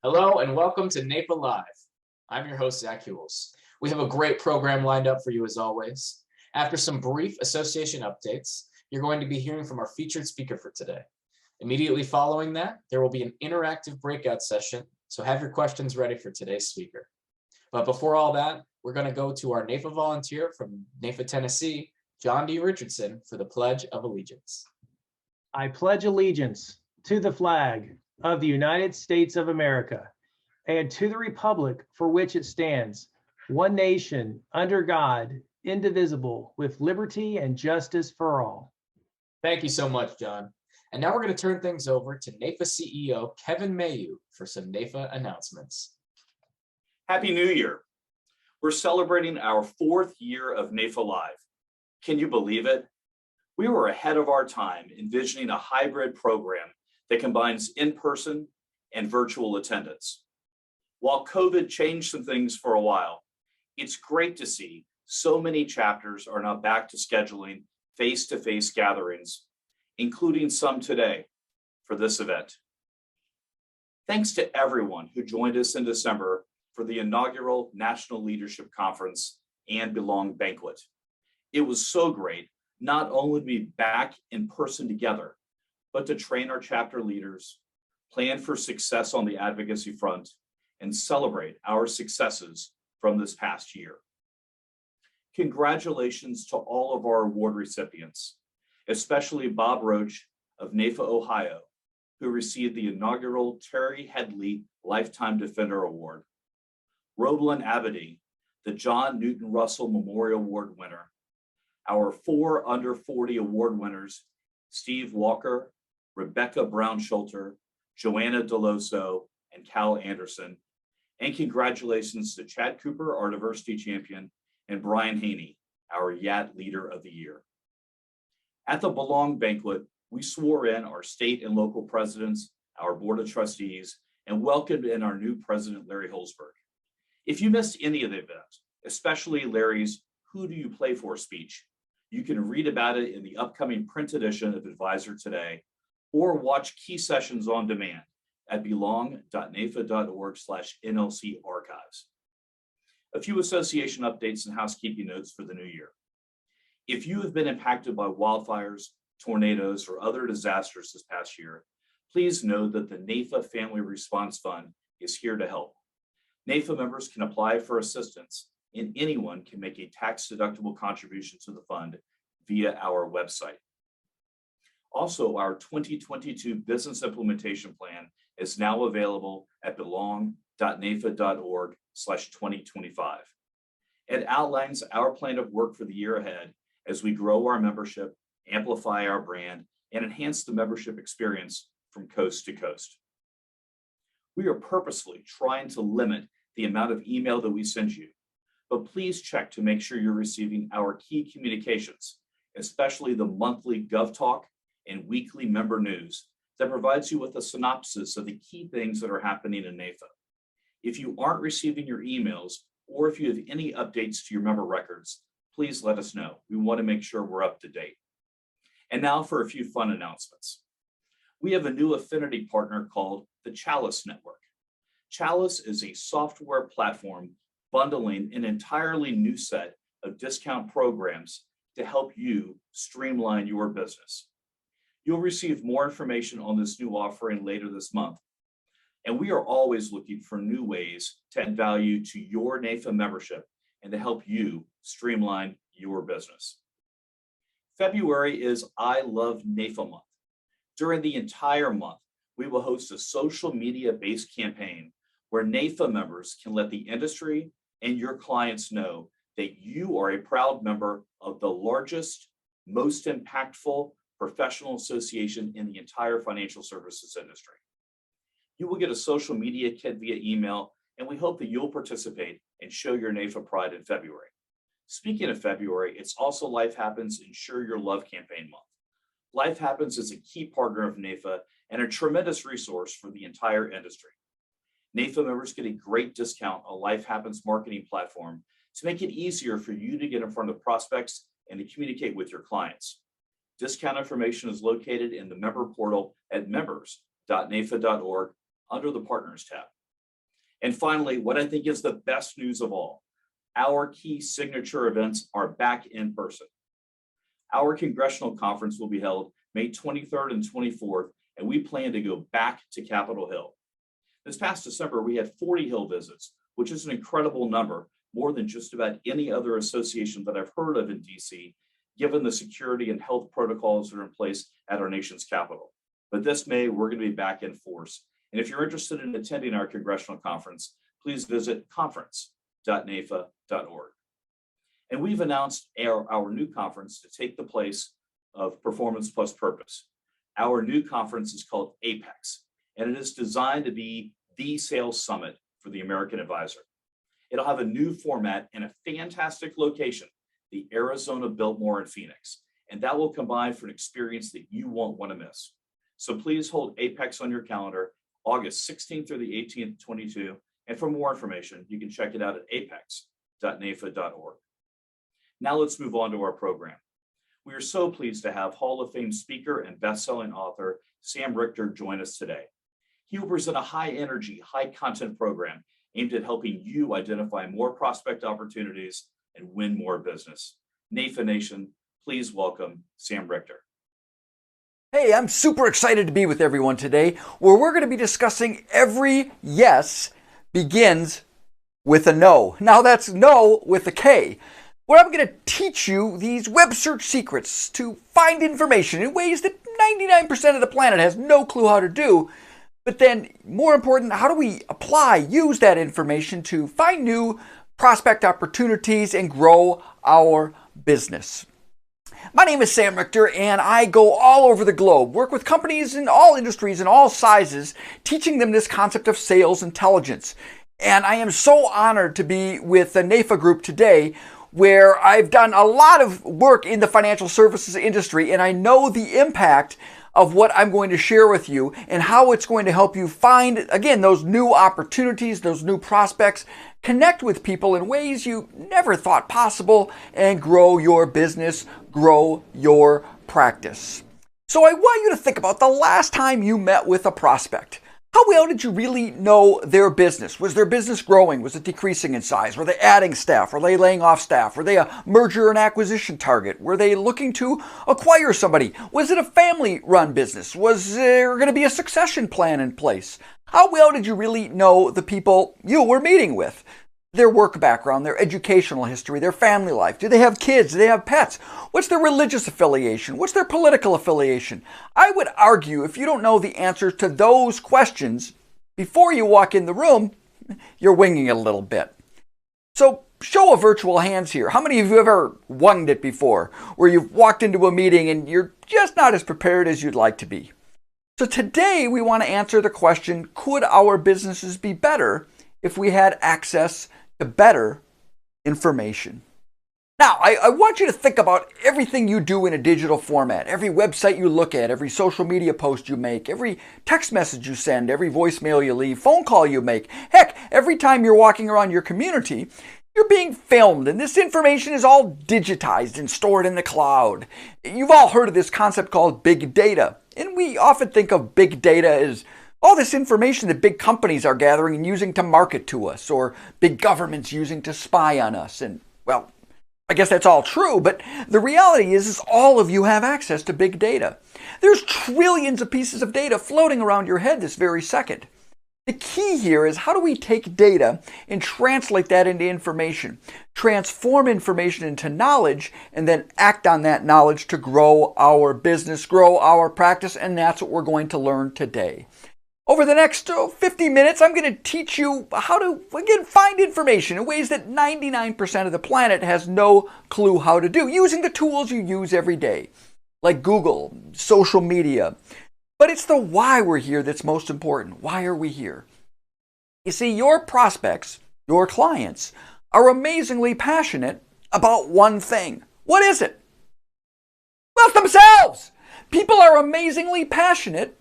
Hello and welcome to NAIFA Live. I'm your host, Zach Hewells. We have a great program lined up for you as always. After some brief association updates, you're going to be hearing from our featured speaker for today. Immediately following that, there will be an interactive breakout session, so have your questions ready for today's speaker. But before all that, we're going to go to our NAIFA volunteer from NAIFA, Tennessee, John D. Richardson, for the Pledge of Allegiance. I pledge allegiance to the flag of the United States of America and to the republic for which it stands, one nation, under God, indivisible, with liberty and justice for all. Thank you so much, John. And now we're going to turn things over to NAIFA CEO Kevin Mayu for some NAIFA announcements. Happy New Year. We're celebrating our 4th year of NAIFA Live. Can you believe it? We were ahead of our time envisioning a hybrid program that combines in-person and virtual attendance. While COVID changed some things for a while, it's great to see so many chapters are now back to scheduling face-to-face gatherings, including some today for this event. Thanks to everyone who joined us in December for the inaugural National Leadership Conference and Belong Banquet. It was so great not only to be back in person together, but to train our chapter leaders, plan for success on the advocacy front, and celebrate our successes from this past year. Congratulations to all of our award recipients, especially Bob Roach of NAIFA, Ohio, who received the inaugural Terry Headley Lifetime Defender Award, Roblin Abedy, the John Newton Russell Memorial Award winner, our 4 under 40 award winners, Steve Walker, Rebecca Brown-Schulter, Joanna Deloso, and Cal Anderson. And congratulations to Chad Cooper, our diversity champion, and Brian Haney, our YAT Leader of the Year. At the Belong Banquet, we swore in our state and local presidents, our board of trustees, and welcomed in our new president, Larry Holzberg. If you missed any of the event, especially Larry's "Who Do You Play For" speech, you can read about it in the upcoming print edition of Advisor Today, or watch key sessions on demand at belong.naifa.org/NLC archives. A few association updates and housekeeping notes for the new year. If you have been impacted by wildfires, tornadoes, or other disasters this past year, please know that the NAIFA Family Response Fund is here to help. NAIFA members can apply for assistance, and anyone can make a tax-deductible contribution to the fund via our website. Also, our 2022 Business Implementation Plan is now available at belong.naifa.org/2025. It outlines our plan of work for the year ahead as we grow our membership, amplify our brand, and enhance the membership experience from coast to coast. We are purposely trying to limit the amount of email that we send you, but please check to make sure you're receiving our key communications, especially the monthly GovTalk and weekly member news that provides you with a synopsis of the key things that are happening in NAIFA. If you aren't receiving your emails, or if you have any updates to your member records, please let us know. We want to make sure we're up to date. And now for a few fun announcements. We have a new affinity partner called the Chalice Network. Chalice is a software platform bundling an entirely new set of discount programs to help you streamline your business. You'll receive more information on this new offering later this month. And we are always looking for new ways to add value to your NAIFA membership and to help you streamline your business. February is I Love NAIFA month. During the entire month, we will host a social media-based campaign where NAIFA members can let the industry and your clients know that you are a proud member of the largest, most impactful professional association in the entire financial services industry. You will get a social media kit via email, and we hope that you'll participate and show your NAIFA pride in February. Speaking of February, it's also Life Happens Ensure Your Love campaign month. Life Happens is a key partner of NAIFA and a tremendous resource for the entire industry. NAIFA members get a great discount on Life Happens marketing platform to make it easier for you to get in front of prospects and to communicate with your clients. Discount information is located in the member portal at members.naifa.org under the Partners tab. And finally, what I think is the best news of all, our key signature events are back in person. Our congressional conference will be held May 23rd and 24th, and we plan to go back to Capitol Hill. This past December, we had 40 Hill visits, which is an incredible number, more than just about any other association that I've heard of in DC, given the security and health protocols that are in place at our nation's capital. But this May, we're going to be back in force. And if you're interested in attending our congressional conference, please visit conference.naifa.org. And we've announced our new conference to take the place of Performance Plus Purpose. Our new conference is called Apex, and it is designed to be the sales summit for the American advisor. It'll have a new format and a fantastic location, the Arizona Biltmore in Phoenix, and that will combine for an experience that you won't want to miss. So please hold Apex on your calendar, August 16th through the 18th, 22. And for more information, you can check it out at apex.naifa.org. Now let's move on to our program. We are so pleased to have Hall of Fame speaker and best-selling author Sam Richter join us today. He will present a high-energy, high-content program aimed at helping you identify more prospect opportunities and win more business. NAIFA Nation, please welcome Sam Richter. Hey, I'm super excited to be with everyone today, where we're going to be discussing every yes begins with a no. Now that's no with a K, where I'm going to teach you these web search secrets to find information in ways that 99% of the planet has no clue how to do. But then, more important, how do we use that information to find new prospect opportunities and grow our business? My name is Sam Richter, and I go all over the globe, work with companies in all industries and all sizes, teaching them this concept of sales intelligence. And I am so honored to be with the NAIFA group today, where I've done a lot of work in the financial services industry, and I know the impact of what I'm going to share with you and how it's going to help you find, again, those new opportunities, those new prospects, connect with people in ways you never thought possible, and grow your business, grow your practice. So I want you to think about the last time you met with a prospect. How well did you really know their business? Was their business growing? Was it decreasing in size? Were they adding staff? Were they laying off staff? Were they a merger and acquisition target? Were they looking to acquire somebody? Was it a family-run business? Was there going to be a succession plan in place? How well did you really know the people you were meeting with? Their work background, their educational history, their family life. Do they have kids? Do they have pets? What's their religious affiliation? What's their political affiliation? I would argue if you don't know the answers to those questions before you walk in the room, you're winging it a little bit. So show of virtual hands here. How many of you have ever winged it before, where you've walked into a meeting and you're just not as prepared as you'd like to be? So today we want to answer the question, could our businesses be better if we had access to better information? Now, I want you to think about everything you do in a digital format, every website you look at, every social media post you make, every text message you send, every voicemail you leave, phone call you make. Heck, every time you're walking around your community, you're being filmed, and this information is all digitized and stored in the cloud. You've all heard of this concept called big data, and we often think of big data as all this information that big companies are gathering and using to market to us, or big governments using to spy on us. And, well, I guess that's all true, but the reality is all of you have access to big data. There's trillions of pieces of data floating around your head this very second. The key here is, how do we take data and translate that into information, transform information into knowledge, and then act on that knowledge to grow our business, grow our practice, and that's what we're going to learn today. Over the next 50 minutes, I'm going to teach you how to, again, find information in ways that 99% of the planet has no clue how to do, using the tools you use every day, like Google, social media. But it's the why we're here that's most important. Why are we here? You see, your prospects, your clients, are amazingly passionate about one thing. What is it? Well, it's themselves. People are amazingly passionate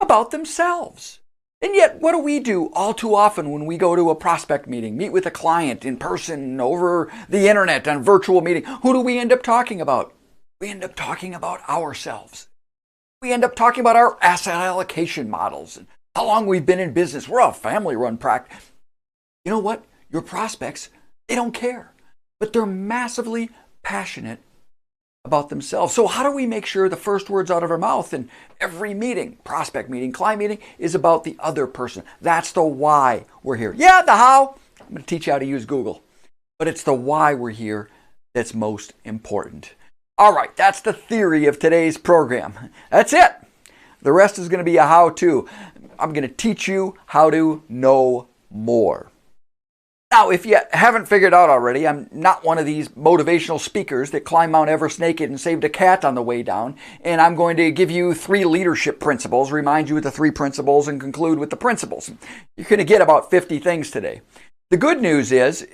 about themselves. And yet, what do we do all too often when we go to a prospect meeting, meet with a client in person, over the internet, on virtual meeting? Who do we end up talking about? We end up talking about ourselves. We end up talking about our asset allocation models and how long we've been in business. We're a family-run practice. You know what? Your prospects, they don't care, but they're massively passionate about themselves. So how do we make sure the first words out of our mouth in every meeting, prospect meeting, client meeting, is about the other person? That's the why we're here. Yeah, the how, I'm going to teach you how to use Google, but it's the why we're here that's most important. All right, that's the theory of today's program. That's it. The rest is going to be a how-to. I'm going to teach you how to know more. Now, if you haven't figured out already, I'm not one of these motivational speakers that climbed Mount Everest naked and saved a cat on the way down. And I'm going to give you 3 leadership principles, remind you of the 3 principles, and conclude with the principles. You're going to get about 50 things today. The good news is,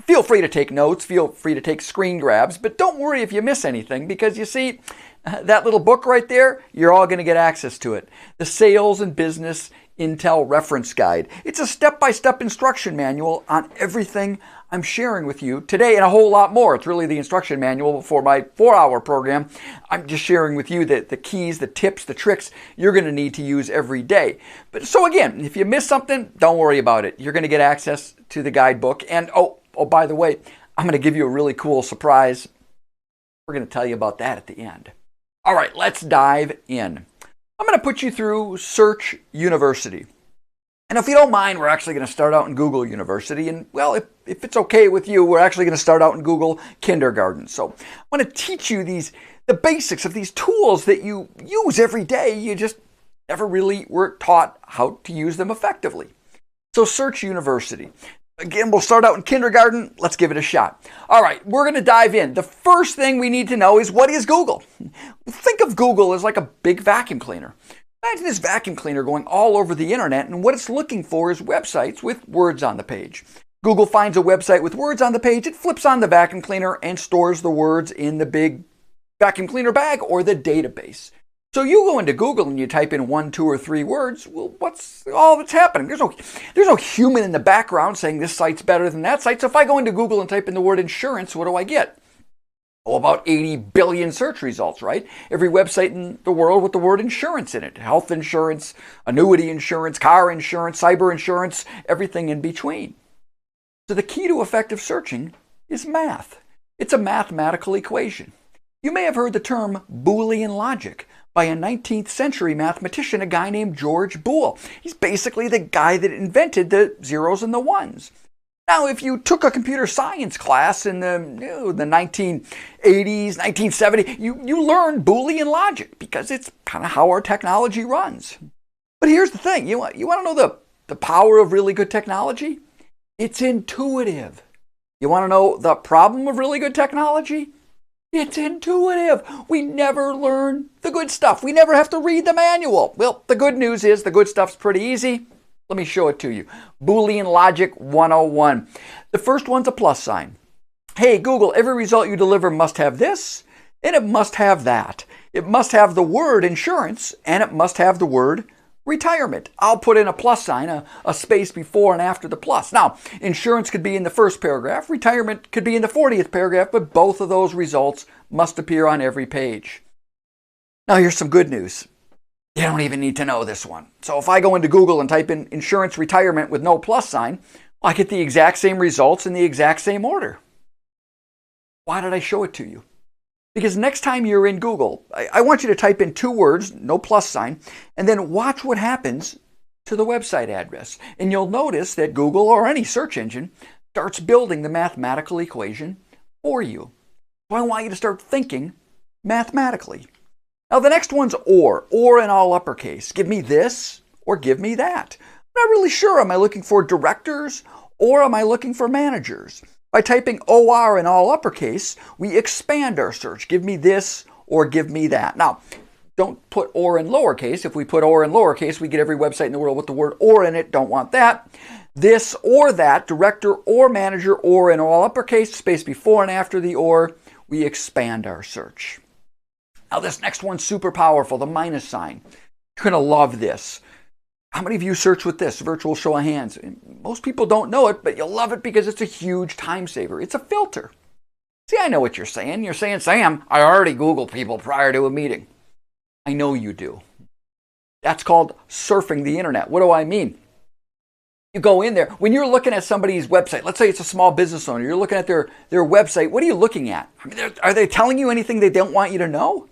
feel free to take notes, feel free to take screen grabs, but don't worry if you miss anything, because you see, that little book right there, you're all going to get access to it. The Sales and Business Intel Reference Guide. It's a step-by-step instruction manual on everything I'm sharing with you today and a whole lot more. It's really the instruction manual for my 4-hour program. I'm just sharing with you the keys, the tips, the tricks you're going to need to use every day. But so again, if you miss something, don't worry about it. You're going to get access to the guidebook. And oh, by the way, I'm going to give you a really cool surprise. We're going to tell you about that at the end. All right, let's dive in. I'm going to put you through Search University. And if you don't mind, we're actually going to start out in Google University. And well, if it's okay with you, we're actually going to start out in Google Kindergarten. So I want to teach you the basics of these tools that you use every day. You just never really were taught how to use them effectively. So Search University. Again, we'll start out in kindergarten. Let's give it a shot. All right, we're going to dive in. The first thing we need to know is, what is Google? Think of Google as like a big vacuum cleaner. Imagine this vacuum cleaner going all over the internet, and what it's looking for is websites with words on the page. Google finds a website with words on the page, it flips on the vacuum cleaner and stores the words in the big vacuum cleaner bag or the database. So you go into Google and you type in 1, 2, or 3 words. Well, what's all that's happening? There's no human in the background saying this site's better than that site. So if I go into Google and type in the word insurance, what do I get? Oh, about 80 billion search results, right? Every website in the world with the word insurance in it. Health insurance, annuity insurance, car insurance, cyber insurance, everything in between. So the key to effective searching is math. It's a mathematical equation. You may have heard the term Boolean logic by a 19th century mathematician, a guy named George Boole. He's basically the guy that invented the zeros and the ones. Now, if you took a computer science class in the 1980s, 1970s, you learned Boolean logic because it's kind of how our technology runs. But here's the thing. You want to know the power of really good technology? It's intuitive. You want to know the problem of really good technology? It's intuitive. We never learn the good stuff. We never have to read the manual. Well, the good news is the good stuff's pretty easy. Let me show it to you. Boolean Logic 101. The first one's a plus sign. Hey, Google, every result you deliver must have this, and it must have that. It must have the word insurance, and it must have the word retirement. I'll put in a plus sign, a space before and after the plus. Now, insurance could be in the first paragraph, retirement could be in the 40th paragraph, but both of those results must appear on every page. Now, here's some good news. You don't even need to know this one. So if I go into Google and type in insurance retirement with no plus sign, I get the exact same results in the exact same order. Why did I show it to you? Because next time you're in Google, I want you to type in 2 words, no plus sign, and then watch what happens to the website address. And you'll notice that Google or any search engine starts building the mathematical equation for you. So I want you to start thinking mathematically. Now the next one's or in all uppercase. Give me this or give me that. I'm not really sure. Am I looking for directors or am I looking for managers? By typing OR in all uppercase, we expand our search. Give me this or give me that. Now, don't put or in lowercase. If we put or in lowercase, we get every website in the world with the word or in it. Don't want that. This or that, director or manager, or in all uppercase, space before and after the or, we expand our search. Now, this next one's super powerful, the minus sign. You're going to love this. How many of you search with this? Virtual show of hands. Most people don't know it, but you'll love it because it's a huge time saver. It's a filter. See, I know what you're saying. You're saying, Sam, I already Googled people prior to a meeting. I know you do. That's called surfing the internet. What do I mean? You go in there, when you're looking at somebody's website, let's say it's a small business owner, you're looking at their website, what are you looking at? I mean, are they telling you anything they don't want you to know?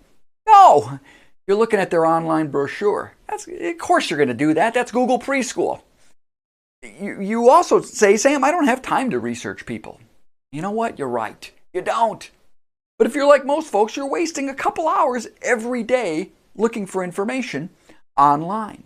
No. You're looking at their online brochure. Of course you're going to do that. That's Google Preschool. You also say, Sam, I don't have time to research people. You know what? You're right. You don't. But if you're like most folks, you're wasting a couple hours every day looking for information online.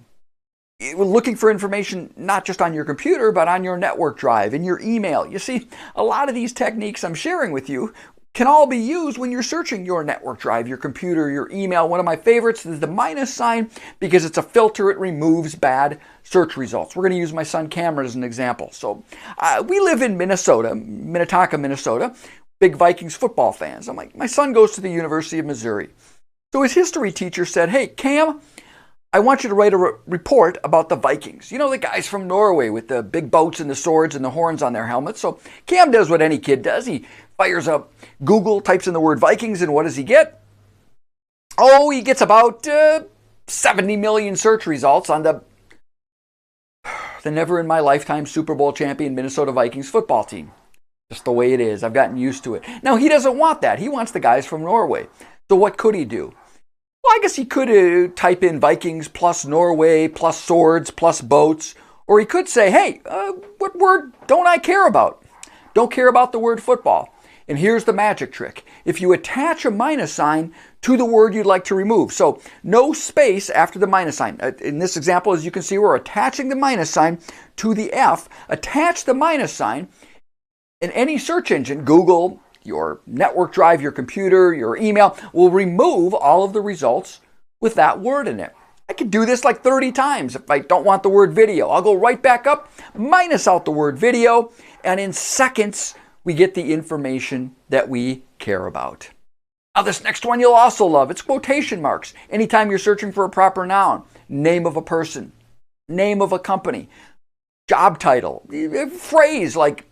Looking for information not just on your computer, but on your network drive, in your email. You see, a lot of these techniques I'm sharing with you can all be used when you're searching your network drive, your computer, your email. One of my favorites is the minus sign because it's a filter. It removes bad search results. We're going to use my son Cameron as an example. So we live in Minnesota, Minnetonka, Minnesota, big Vikings football fans. I'm like, my son goes to the University of Missouri. So his history teacher said, hey, Cam, I want you to write a report about the Vikings. You know, the guys from Norway with the big boats and the swords and the horns on their helmets. So Cam does what any kid does. He fires up Google, types in the word Vikings, and what does he get? Oh, he gets about 70 million search results on the never in my lifetime Super Bowl champion Minnesota Vikings football team. Just the way it is. I've gotten used to it. Now, he doesn't want that. He wants the guys from Norway. So what could he do? Well, I guess he could type in Vikings plus Norway plus swords plus boats. Or he could say, hey, what word don't I care about? Don't care about the word football. And here's the magic trick. If you attach a minus sign to the word you'd like to remove, so no space after the minus sign. In this example, as you can see, we're attaching the minus sign to the F. Attach the minus sign in any search engine, Google, your network drive, your computer, your email, will remove all of the results with that word in it. I could do this like 30 times if I don't want the word video. I'll go right back up, minus out the word video, and in seconds, we get the information that we care about. Now, this next one you'll also love. It's quotation marks. Anytime you're searching for a proper noun, name of a person, name of a company, job title, phrase like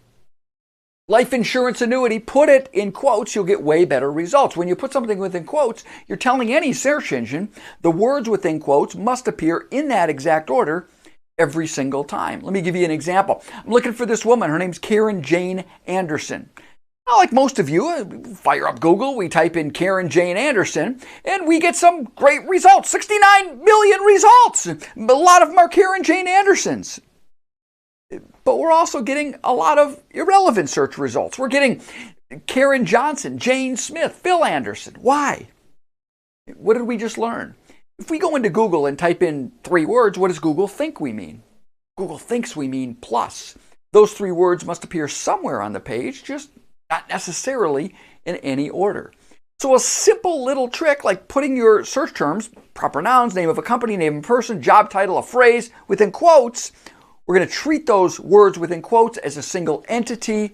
life insurance annuity, put it in quotes, you'll get way better results. When you put something within quotes, you're telling any search engine the words within quotes must appear in that exact order every single time. Let me give you an example. I'm looking for this woman. Her name's Karen Jane Anderson. Now, like most of you, fire up Google, we type in Karen Jane Anderson, and we get some great results. 69 million results. A lot of them are Karen Jane Andersons. But we're also getting a lot of irrelevant search results. We're getting Karen Johnson, Jane Smith, Phil Anderson. Why? What did we just learn? If we go into Google and type in 3 words, what does Google think we mean? Google thinks we mean plus. Those 3 words must appear somewhere on the page, just not necessarily in any order. So a simple little trick like putting your search terms, proper nouns, name of a company, name of a person, job title, a phrase, within quotes, we're going to treat those words within quotes as a single entity,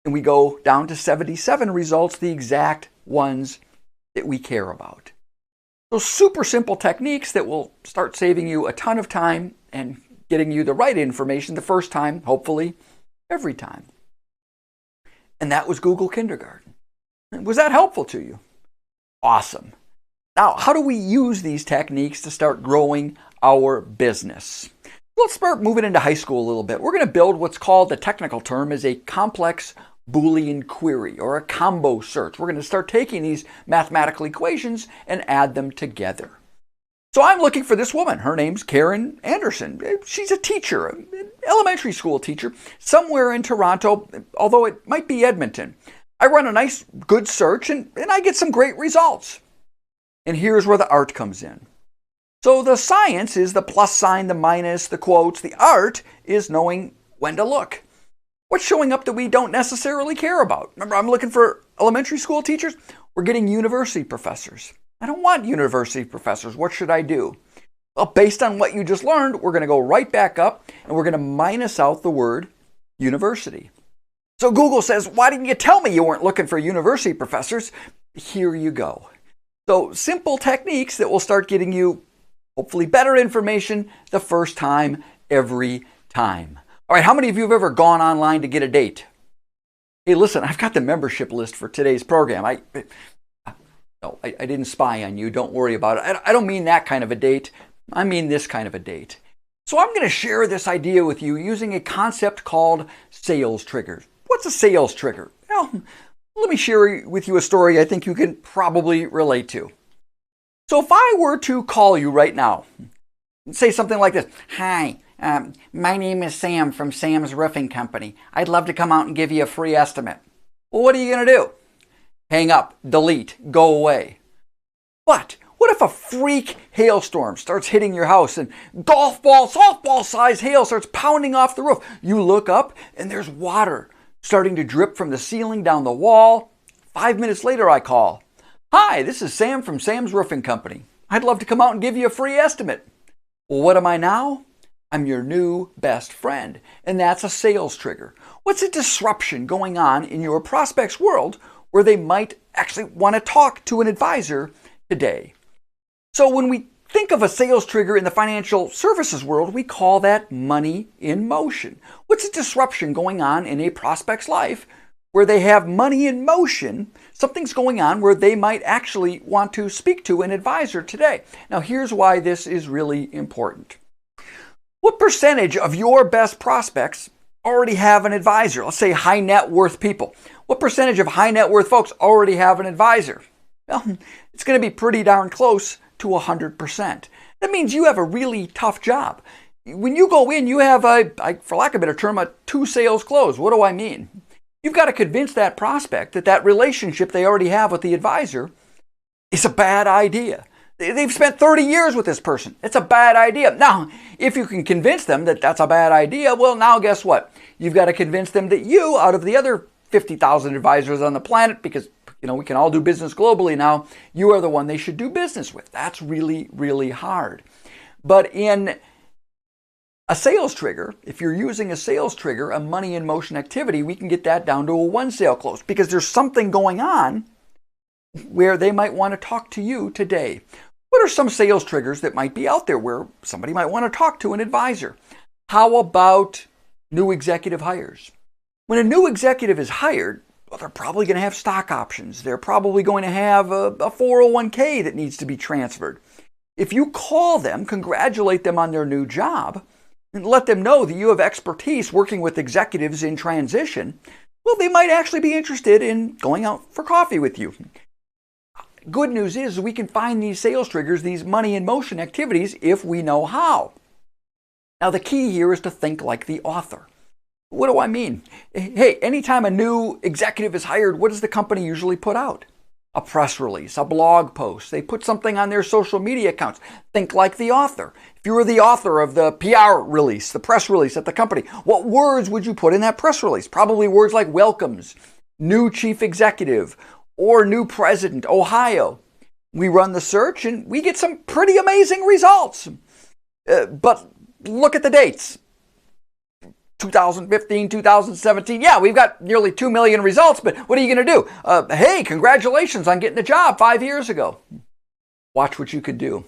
and we go down to 77 results, the exact ones that we care about. So super simple techniques that will start saving you a ton of time and getting you the right information the first time, hopefully every time. And that was Google Kindergarten. Was that helpful to you? Awesome. Now, how do we use these techniques to start growing our business? Let's start moving into high school a little bit. We're going to build what's called, the technical term is a complex Boolean query or a combo search. We're going to start taking these mathematical equations and add them together. So I'm looking for this woman. Her name's Karen Anderson. She's a teacher, an elementary school teacher, somewhere in Toronto, although it might be Edmonton. I run a nice, good search and I get some great results. And here's where the art comes in. So the science is the plus sign, the minus, the quotes. The art is knowing when to look. What's showing up that we don't necessarily care about? Remember, I'm looking for elementary school teachers. We're getting university professors. I don't want university professors. What should I do? Well, based on what you just learned, we're going to go right back up and we're going to minus out the word university. So Google says, why didn't you tell me you weren't looking for university professors? Here you go. So simple techniques that will start getting you hopefully better information the first time, every time. All right, how many of you have ever gone online to get a date? Hey, listen, I've got the membership list for today's program. No, I didn't spy on you. Don't worry about it. I don't mean that kind of a date. I mean this kind of a date. So I'm going to share this idea with you using a concept called sales triggers. What's a sales trigger? Well, let me share with you a story I think you can probably relate to. So if I were to call you right now and say something like this, "Hi, my name is Sam from Sam's Roofing Company. I'd love to come out and give you a free estimate." Well, what are you going to do? Hang up, delete, go away. But what if a freak hailstorm starts hitting your house and golf ball, softball size hail starts pounding off the roof? You look up and there's water starting to drip from the ceiling down the wall. 5 minutes later, I call. "Hi, this is Sam from Sam's Roofing Company. I'd love to come out and give you a free estimate." Well, what am I now? I'm your new best friend, and that's a sales trigger. What's a disruption going on in your prospect's world where they might actually want to talk to an advisor today? So when we think of a sales trigger in the financial services world, we call that money in motion. What's a disruption going on in a prospect's life where they have money in motion? Something's going on where they might actually want to speak to an advisor today. Now, here's why this is really important. What percentage of your best prospects already have an advisor? Let's say high net worth people. What percentage of high net worth folks already have an advisor? Well, it's going to be pretty darn close to 100%. That means you have a really tough job. When you go in, you have for lack of a better term, a 2 sales close. What do I mean? You've got to convince that prospect that that relationship they already have with the advisor is a bad idea. They've spent 30 years with this person. It's a bad idea. Now, if you can convince them that that's a bad idea, well, now guess what? You've got to convince them that you, out of the other 50,000 advisors on the planet, because we can all do business globally now, you are the one they should do business with. That's really, really hard. But in a sales trigger, if you're using a sales trigger, a money in motion activity, we can get that down to a 1 sale close because there's something going on where they might want to talk to you today. What are some sales triggers that might be out there where somebody might want to talk to an advisor? How about new executive hires? When a new executive is hired, well, they're probably going to have stock options. They're probably going to have a 401k that needs to be transferred. If you call them, congratulate them on their new job, and let them know that you have expertise working with executives in transition, well, they might actually be interested in going out for coffee with you. Good news is we can find these sales triggers, these money in motion activities, if we know how. Now, the key here is to think like the author. What do I mean? Hey, anytime a new executive is hired, what does the company usually put out? A press release, a blog post. They put something on their social media accounts. Think like the author. If you were the author of the PR release, the press release at the company, what words would you put in that press release? Probably words like welcomes, new chief executive, or new president, Ohio. We run the search and we get some pretty amazing results. But look at the dates. 2015, 2017. Yeah, we've got nearly 2 million results, but what are you going to do? Hey, congratulations on getting the job 5 years ago. Watch what you could do.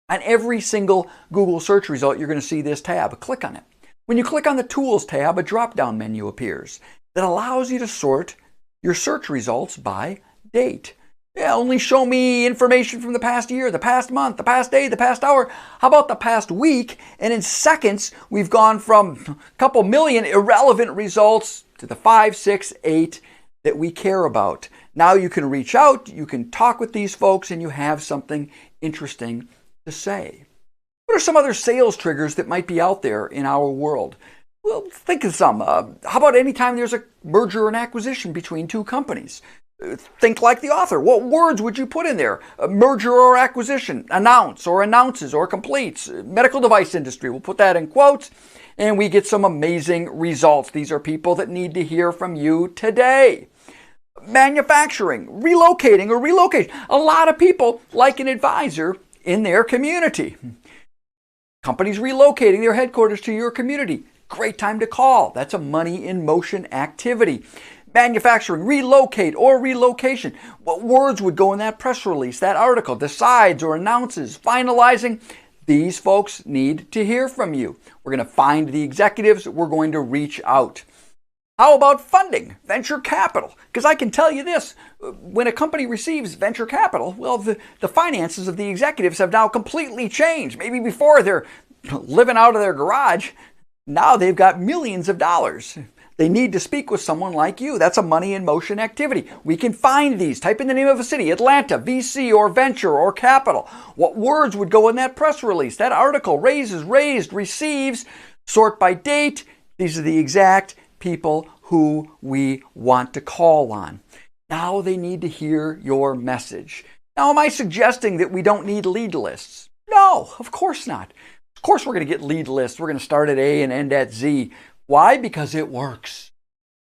On every single Google search result, you're going to see this tab. Click on it. When you click on the Tools tab, a drop-down menu appears that allows you to sort your search results by date. Yeah, only show me information from the past year, the past month, the past day, the past hour. How about the past week? And in seconds, we've gone from a couple million irrelevant results to the 5, 6, 8 that we care about. Now you can reach out, you can talk with these folks, and you have something interesting to say. What are some other sales triggers that might be out there in our world? Well, think of some. How about anytime there's a merger and acquisition between two companies? Think like the author. What words would you put in there? A merger or acquisition, announce or announces or completes. Medical device industry, we'll put that in quotes, and we get some amazing results. These are people that need to hear from you today. Manufacturing, relocating or relocation. A lot of people like an advisor in their community. Companies relocating their headquarters to your community. Great time to call. That's a money in motion activity. Manufacturing, relocate or relocation. What words would go in that press release, that article? Decides or announces, finalizing. These folks need to hear from you. We're going to find the executives. We're going to reach out. How about funding, venture capital? Because I can tell you this, when a company receives venture capital, well, the finances of the executives have now completely changed. Maybe before they're living out of their garage, now they've got millions of dollars. They need to speak with someone like you. That's a money in motion activity. We can find these. Type in the name of a city, Atlanta, VC or venture or capital. What words would go in that press release? That article, raises, raised, receives, sort by date. These are the exact people who we want to call on. Now they need to hear your message. Now, am I suggesting that we don't need lead lists? No, of course not. Of course we're going to get lead lists. We're going to start at A and end at Z. Why? Because it works.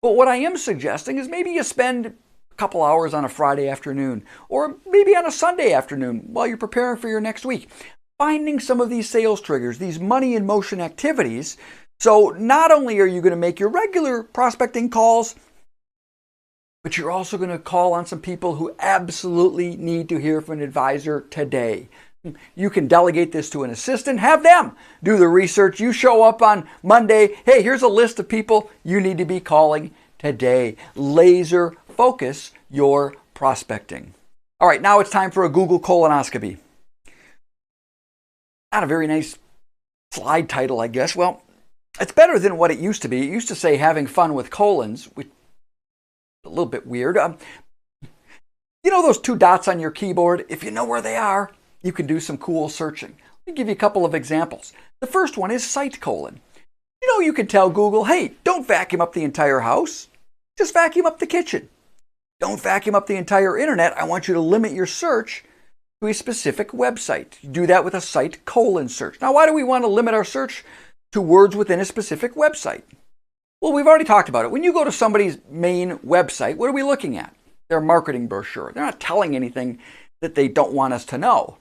But what I am suggesting is maybe you spend a couple hours on a Friday afternoon or maybe on a Sunday afternoon while you're preparing for your next week, finding some of these sales triggers, these money in motion activities. So not only are you going to make your regular prospecting calls, but you're also going to call on some people who absolutely need to hear from an advisor today. You can delegate this to an assistant, have them do the research. You show up on Monday, hey, here's a list of people you need to be calling today. Laser focus your prospecting. All right, now it's time for a Google colonoscopy. Not a very nice slide title, I guess. Well, it's better than what it used to be. It used to say having fun with colons, which is a little bit weird. You know those two dots on your keyboard? If you know where they are, you can do some cool searching. Let me give you a couple of examples. The first one is site colon. You know, you can tell Google, hey, don't vacuum up the entire house. Just vacuum up the kitchen. Don't vacuum up the entire internet. I want you to limit your search to a specific website. You do that with a site colon search. Now, why do we want to limit our search to words within a specific website? Well, we've already talked about it. When you go to somebody's main website, what are we looking at? Their marketing brochure. They're not telling anything that they don't want us to know.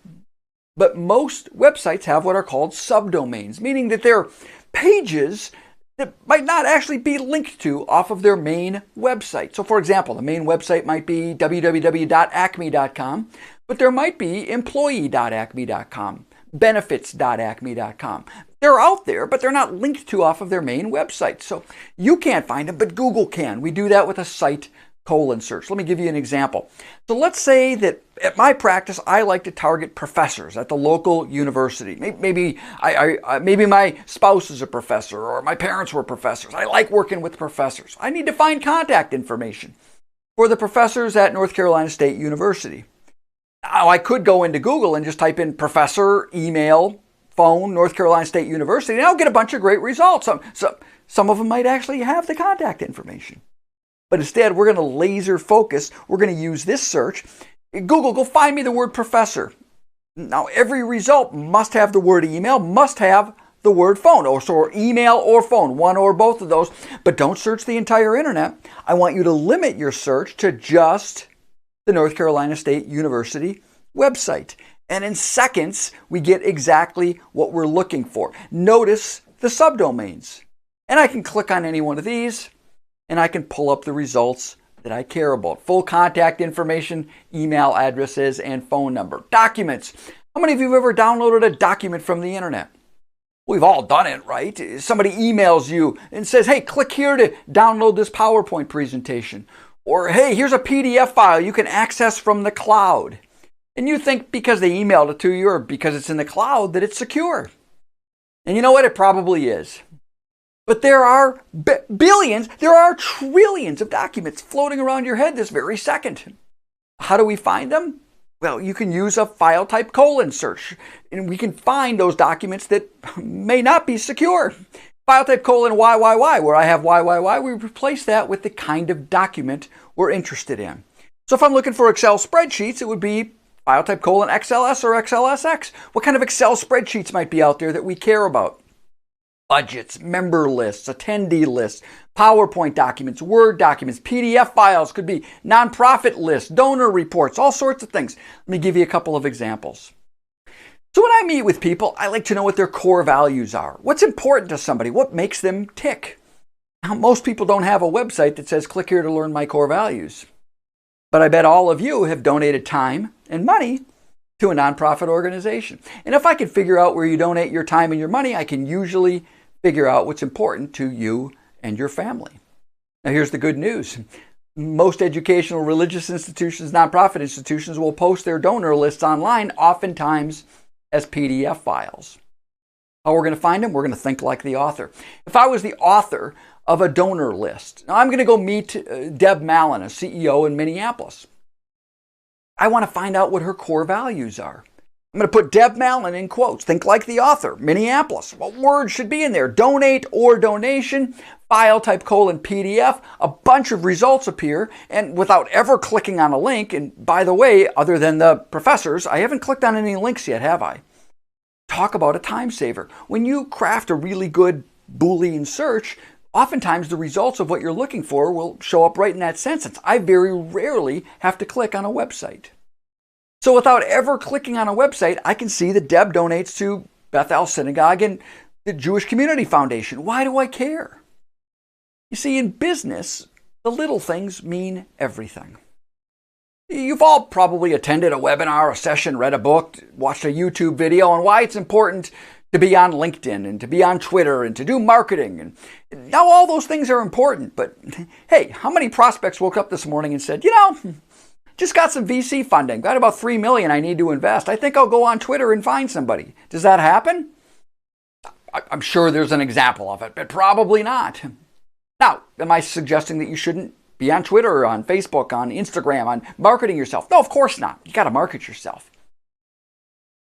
But most websites have what are called subdomains, meaning that they're pages that might not actually be linked to off of their main website. So for example, the main website might be www.acme.com, but there might be employee.acme.com, benefits.acme.com. They're out there, but they're not linked to off of their main website. So you can't find them, but Google can. We do that with a site colon search. Let me give you an example. So let's say that at my practice, I like to target professors at the local university. Maybe my spouse is a professor or my parents were professors. I like working with professors. I need to find contact information for the professors at North Carolina State University. Now, I could go into Google and just type in professor, email, phone, North Carolina State University, and I'll get a bunch of great results. Some of them might actually have the contact information. But instead, we're going to laser focus. We're going to use this search. Google, go find me the word professor. Now, every result must have the word email, must have the word phone, or email or phone, one or both of those. But don't search the entire internet. I want you to limit your search to just the North Carolina State University website. And in seconds, we get exactly what we're looking for. Notice the subdomains. And I can click on any one of these, and I can pull up the results that I care about. Full contact information, email addresses, and phone number. Documents. How many of you have ever downloaded a document from the internet? We've all done it, right? Somebody emails you and says, hey, click here to download this PowerPoint presentation. Or, hey, here's a PDF file you can access from the cloud. And you think because they emailed it to you or because it's in the cloud that it's secure. And you know what? It probably is. But there are billions, there are trillions of documents floating around your head this very second. How do we find them? Well, you can use a file type colon search, and we can find those documents that may not be secure. File type colon YYY, where I have YYY, we replace that with the kind of document we're interested in. So if I'm looking for Excel spreadsheets, it would be file type colon XLS or XLSX. What kind of Excel spreadsheets might be out there that we care about? Budgets, member lists, attendee lists, PowerPoint documents, Word documents, PDF files, could be nonprofit lists, donor reports, all sorts of things. Let me give you a couple of examples. So when I meet with people, I like to know what their core values are. What's important to somebody? What makes them tick? Now, most people don't have a website that says, click here to learn my core values. But I bet all of you have donated time and money to a nonprofit organization. And if I can figure out where you donate your time and your money, I can usually figure out what's important to you and your family. Now here's the good news. Most educational, religious institutions, nonprofit institutions will post their donor lists online, oftentimes as PDF files. How we're going to find them? We're going to think like the author. If I was the author of a donor list, now I'm going to go meet Deb Mallon, a CEO in Minneapolis. I want to find out what her core values are. I'm going to put Deb Mallon in quotes. Think like the author, Minneapolis. What words should be in there? Donate or donation, file type PDF. A bunch of results appear, and without ever clicking on a link, and by the way, other than the professors, I haven't clicked on any links yet, have I? Talk about a time saver. When you craft a really good Boolean search, oftentimes the results of what you're looking for will show up right in that sentence. I very rarely have to click on a website. So without ever clicking on a website, I can see that Deb donates to Bethel Synagogue and the Jewish Community Foundation. Why do I care? You see, in business, the little things mean everything. You've all probably attended a webinar, a session, read a book, watched a YouTube video on why it's important to be on LinkedIn and to be on Twitter and to do marketing. And now all those things are important, but hey, how many prospects woke up this morning and said, just got some VC funding, got about $3 million I need to invest. I think I'll go on Twitter and find somebody. Does that happen? I'm sure there's an example of it, but probably not. Now, am I suggesting that you shouldn't be on Twitter or on Facebook, on Instagram, on marketing yourself? No, of course not. You got to market yourself.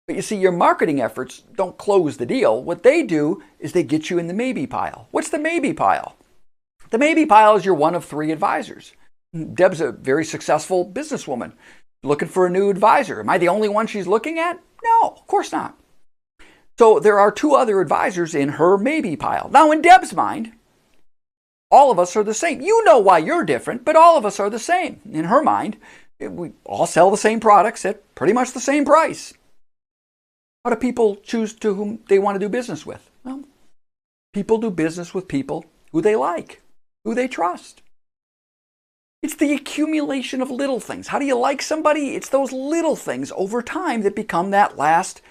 But you see, your marketing efforts don't close the deal. What they do is they get you in the maybe pile. What's the maybe pile? The maybe pile is you're one of 3 advisors. Deb's a very successful businesswoman looking for a new advisor. Am I the only one she's looking at? No, of course not. So there are 2 other advisors in her maybe pile. Now, in Deb's mind, all of us are the same. You know why you're different, but all of us are the same. In her mind, we all sell the same products at pretty much the same price. How do people choose to whom they want to do business with? Well, people do business with people who they like, who they trust. It's the accumulation of little things. How do you like somebody? It's those little things over time that become that last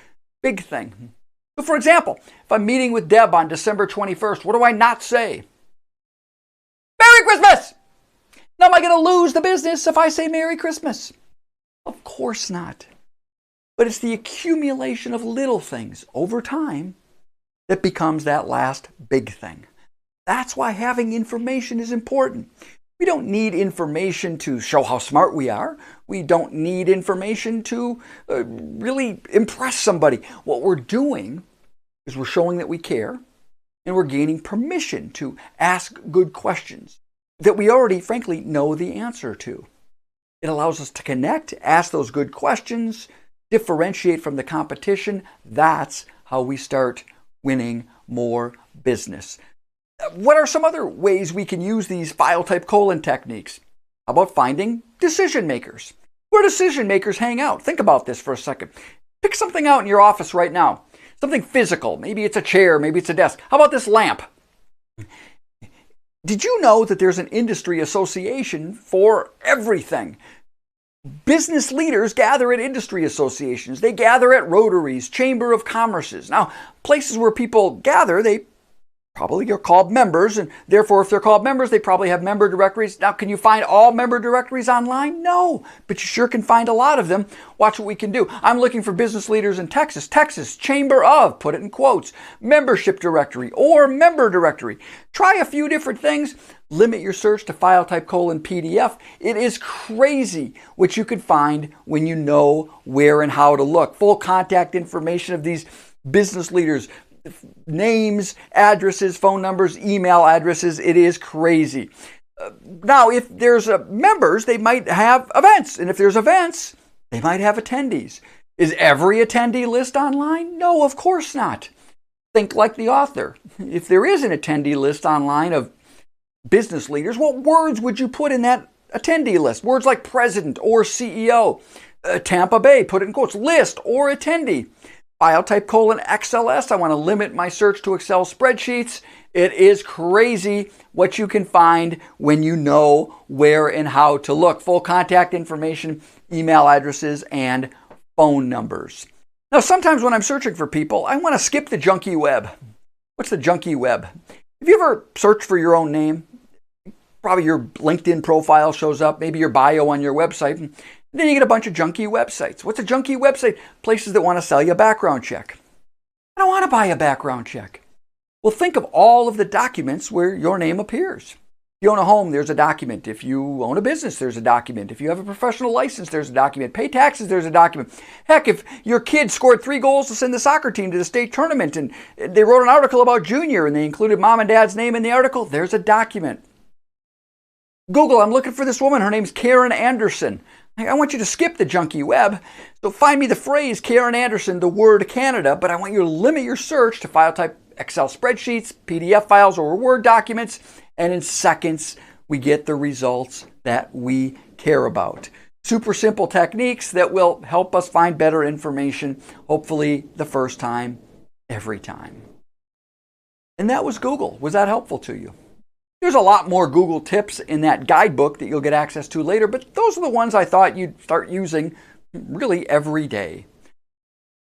big thing. So for example, if I'm meeting with Deb on December 21st, what do I not say? Merry Christmas! Now am I going to lose the business if I say Merry Christmas? Of course not. But it's the accumulation of little things over time that becomes that last big thing. That's why having information is important. We don't need information to show how smart we are. We don't need information to really impress somebody. What we're doing is we're showing that we care, and we're gaining permission to ask good questions that we already, frankly, know the answer to. It allows us to connect, ask those good questions, differentiate from the competition. That's how we start winning more business. What are some other ways we can use these file type techniques? How about finding decision makers? Where decision makers hang out? Think about this for a second. Pick something out in your office right now. Something physical. Maybe it's a chair, maybe it's a desk. How about this lamp? Did you know that there's an industry association for everything? Business leaders gather at industry associations. They gather at Rotaries, Chamber of Commerce's. Now, places where people gather, they probably are called members, and therefore if they're called members, they probably have member directories. Now, can you find all member directories online? No, but you sure can find a lot of them. Watch what we can do. I'm looking for business leaders in Texas. Texas, Chamber of, put it in quotes, membership directory or member directory. Try a few different things. Limit your search to file type PDF. It is crazy what you can find when you know where and how to look. Full contact information of these business leaders, names, addresses, phone numbers, email addresses. It is crazy. Now, if there's members, they might have events. And if there's events, they might have attendees. Is every attendee list online? No, of course not. Think like the author. If there is an attendee list online of business leaders, what words would you put in that attendee list? Words like president or CEO. Tampa Bay, put it in quotes, list or attendee. File type XLS. I want to limit my search to Excel spreadsheets. It is crazy what you can find when you know where and how to look. Full contact information, email addresses, and phone numbers. Now, sometimes when I'm searching for people, I want to skip the junky web. What's the junky web? Have you ever searched for your own name? probably your LinkedIn profile shows up, maybe your bio on your website. And then you get a bunch of junky websites. What's a junky website? Places that want to sell you a background check. I don't want to buy a background check. Well, think of all of the documents where your name appears. If you own a home, there's a document. If you own a business, there's a document. If you have a professional license, there's a document. Pay taxes, there's a document. Heck, if your kid scored 3 goals to send the soccer team to the state tournament and they wrote an article about Junior and they included mom and dad's name in the article, there's a document. Google, I'm looking for this woman. Her name's Karen Anderson. I want you to skip the junky web. So find me the phrase Karen Anderson, the word Canada, but I want you to limit your search to file type Excel spreadsheets, PDF files, or Word documents, and in seconds, we get the results that we care about. Super simple techniques that will help us find better information, hopefully the first time, every time. And that was Google. Was that helpful to you? There's a lot more Google tips in that guidebook that you'll get access to later, but those are the ones I thought you'd start using really every day.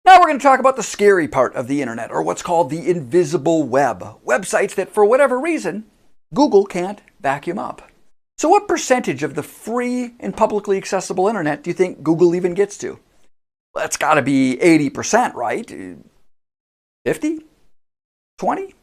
Now we're going to talk about the scary part of the internet, or what's called the invisible web. Websites that, for whatever reason, Google can't vacuum up. So what percentage of the free and publicly accessible internet do you think Google even gets to? Well, it's got to be 80%, right? 50? 20?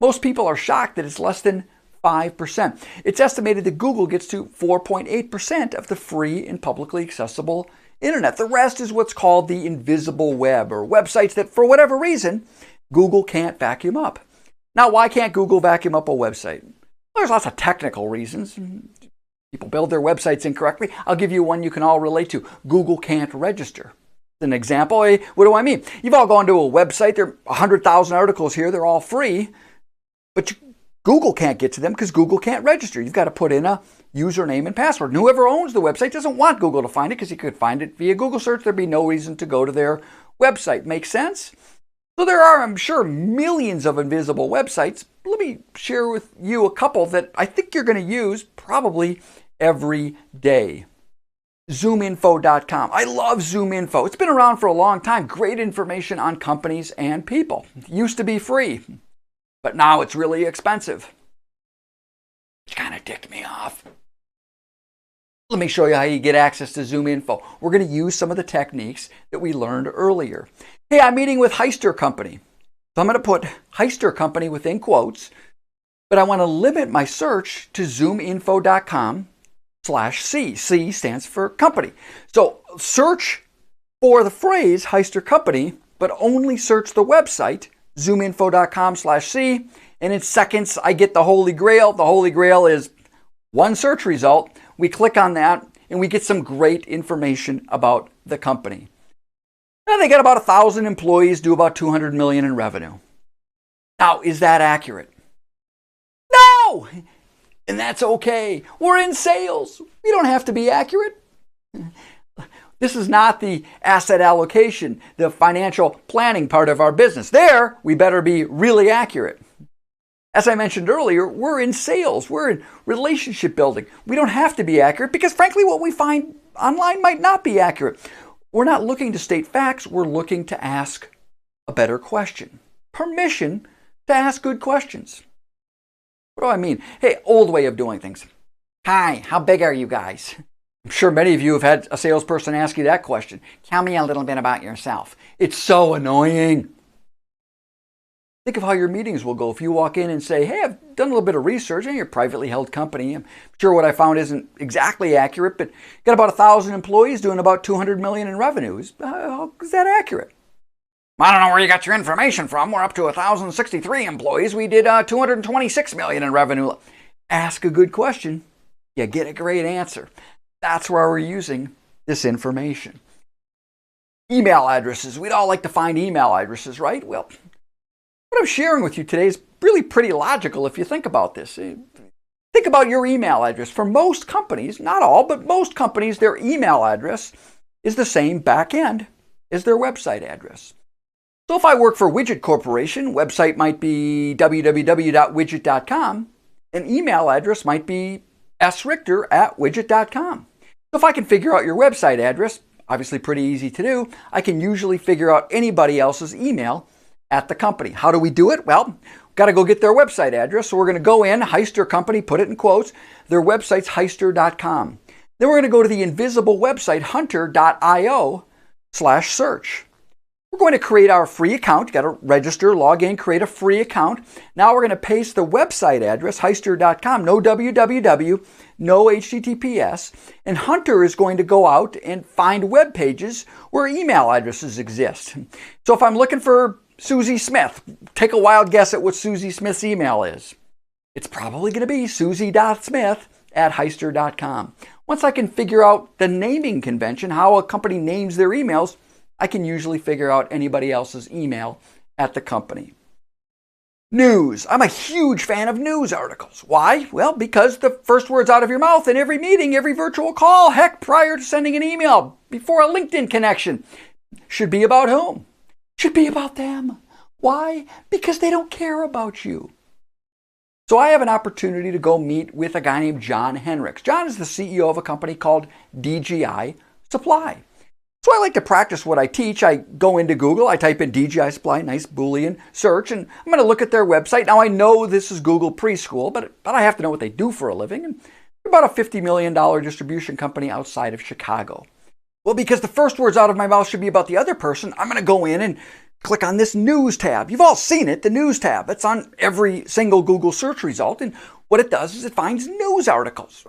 Most people are shocked that it's less than 5%. It's estimated that Google gets to 4.8% of the free and publicly accessible internet. The rest is what's called the invisible web, or websites that, for whatever reason, Google can't vacuum up. Now, why can't Google vacuum up a website? Well, there's lots of technical reasons. People build their websites incorrectly. I'll give you one you can all relate to. Google can't register. An example, what do I mean? You've all gone to a website, there are 100,000 articles here, they're all free, but Google can't get to them because Google can't register. You've got to put in a username and password. And whoever owns the website doesn't want Google to find it because you could find it via Google search. There'd be no reason to go to their website. Make sense? So there are, I'm sure, millions of invisible websites. Let me share with you a couple that I think you're going to use probably every day. ZoomInfo.com. I love ZoomInfo. It's been around for a long time. Great information on companies and people. It used to be free, but now it's really expensive. Which kind of ticked me off. Let me show you how you get access to ZoomInfo. We're going to use some of the techniques that we learned earlier. Hey, I'm meeting with Richter Company. So I'm going to put Richter Company within quotes, but I want to limit my search to zoominfo.com/C. C stands for company. So search for the phrase Richter Company, but only search the website zoominfo.com/C, and in seconds I get the Holy Grail. The Holy Grail is one search result. We click on that and we get some great information about the company. Now they got about 1,000 employees, do about $200 million in revenue. Now, is that accurate? No! And that's okay. We're in sales. We don't have to be accurate. This is not the asset allocation, the financial planning part of our business. There, we better be really accurate. As I mentioned earlier, we're in sales. We're in relationship building. We don't have to be accurate because, frankly, what we find online might not be accurate. We're not looking to state facts. We're looking to ask a better question. Permission to ask good questions. What do I mean? Hey, old way of doing things. Hi, how big are you guys? I'm sure many of you have had a salesperson ask you that question. Tell me a little bit about yourself. It's so annoying. Think of how your meetings will go if you walk in and say, hey, I've done a little bit of research and you're a privately held company. I'm sure what I found isn't exactly accurate, but got about 1,000 employees doing about $200 million in revenues. How is that accurate? I don't know where you got your information from. We're up to 1,063 employees. We did $226 million in revenue. Ask a good question. You get a great answer. That's where we're using this information. Email addresses. We'd all like to find email addresses, right? Well, what I'm sharing with you today is really pretty logical if you think about this. Think about your email address. For most companies, not all, but most companies, their email address is the same back end as their website address. So if I work for Widget Corporation, website might be www.widget.com, an email address might be srichter@widget.com. So if I can figure out your website address, obviously pretty easy to do, I can usually figure out anybody else's email at the company. How do we do it? Well, got to go get their website address. So we're going to go in, Heister Company, put it in quotes. Their website's heister.com. Then we're going to go to the invisible website, hunter.io/search. We're going to create our free account. You got to register, log in, create a free account. Now we're going to paste the website address, heister.com, no www, no HTTPS. And Hunter is going to go out and find web pages where email addresses exist. So if I'm looking for Susie Smith, take a wild guess at what Susie Smith's email is. It's probably going to be susie.smith@heister.com. Once I can figure out the naming convention, how a company names their emails, I can usually figure out anybody else's email at the company. News. I'm a huge fan of news articles. Why? Well, because the first words out of your mouth in every meeting, every virtual call, heck, prior to sending an email, before a LinkedIn connection, should be about whom? Should be about them. Why? Because they don't care about you. So I have an opportunity to go meet with a guy named John Henricks. John is the CEO of a company called DGI Supply. So I like to practice what I teach. I go into Google, I type in DGI Supply, nice Boolean search, and I'm going to look at their website. Now I know this is Google preschool, but I have to know what they do for a living. And they're about a $50 million distribution company outside of Chicago. Well, because the first words out of my mouth should be about the other person, I'm going to go in and click on this news tab. You've all seen it, the news tab. It's on every single Google search result. And what it does is it finds news articles.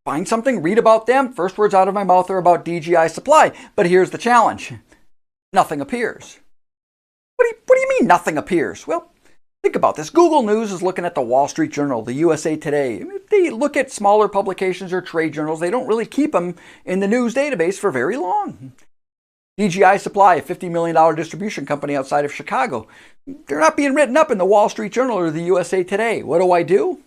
Find something, read about them. First words out of my mouth are about DGI Supply. But here's the challenge. Nothing appears. What do you mean nothing appears? Well, think about this. Google News is looking at the Wall Street Journal, the USA Today. They look at smaller publications or trade journals. They don't really keep them in the news database for very long. DGI Supply, a $50 million distribution company outside of Chicago. They're not being written up in the Wall Street Journal or the USA Today. What do?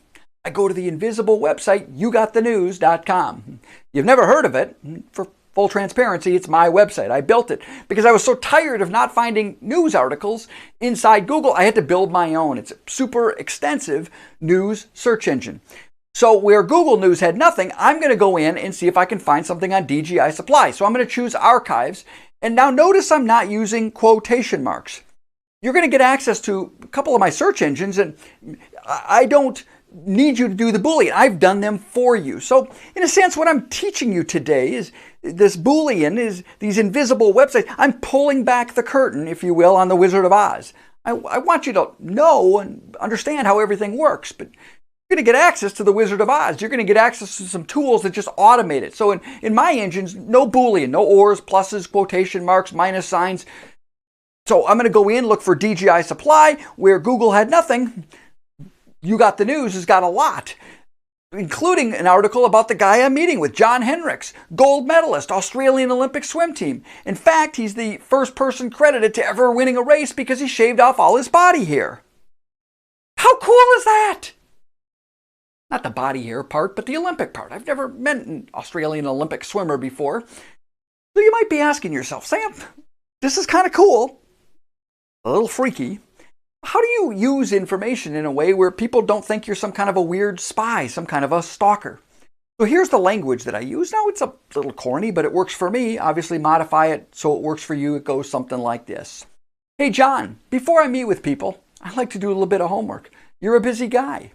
I go to the invisible website, yougotthenews.com. You've never heard of it. For full transparency, it's my website. I built it because I was so tired of not finding news articles inside Google. I had to build my own. It's a super extensive news search engine. So where Google News had nothing, I'm going to go in and see if I can find something on DGI Supply. So I'm going to choose Archives. And now notice I'm not using quotation marks. You're going to get access to a couple of my search engines, and I don't need you to do the Boolean. I've done them for you. So in a sense, what I'm teaching you today is this Boolean, is these invisible websites. I'm pulling back the curtain, if you will, on the Wizard of Oz. I want you to know and understand how everything works, but you're going to get access to the Wizard of Oz. You're going to get access to some tools that just automate it. So in my engines, no Boolean, no ors, pluses, quotation marks, minus signs. So I'm going to go in, look for DGI Supply, where Google had nothing. You Got the News has got a lot, including an article about the guy I'm meeting with, John Henricks, gold medalist, Australian Olympic swim team. In fact, he's the first person credited to ever winning a race because he shaved off all his body hair. How cool is that? Not the body hair part, but the Olympic part. I've never met an Australian Olympic swimmer before. So you might be asking yourself, Sam, this is kind of cool, a little freaky. How do you use information in a way where people don't think you're some kind of a weird spy, some kind of a stalker? So here's the language that I use. Now, it's a little corny, but it works for me. Obviously, modify it so it works for you. It goes something like this. Hey, John, before I meet with people, I like to do a little bit of homework. You're a busy guy,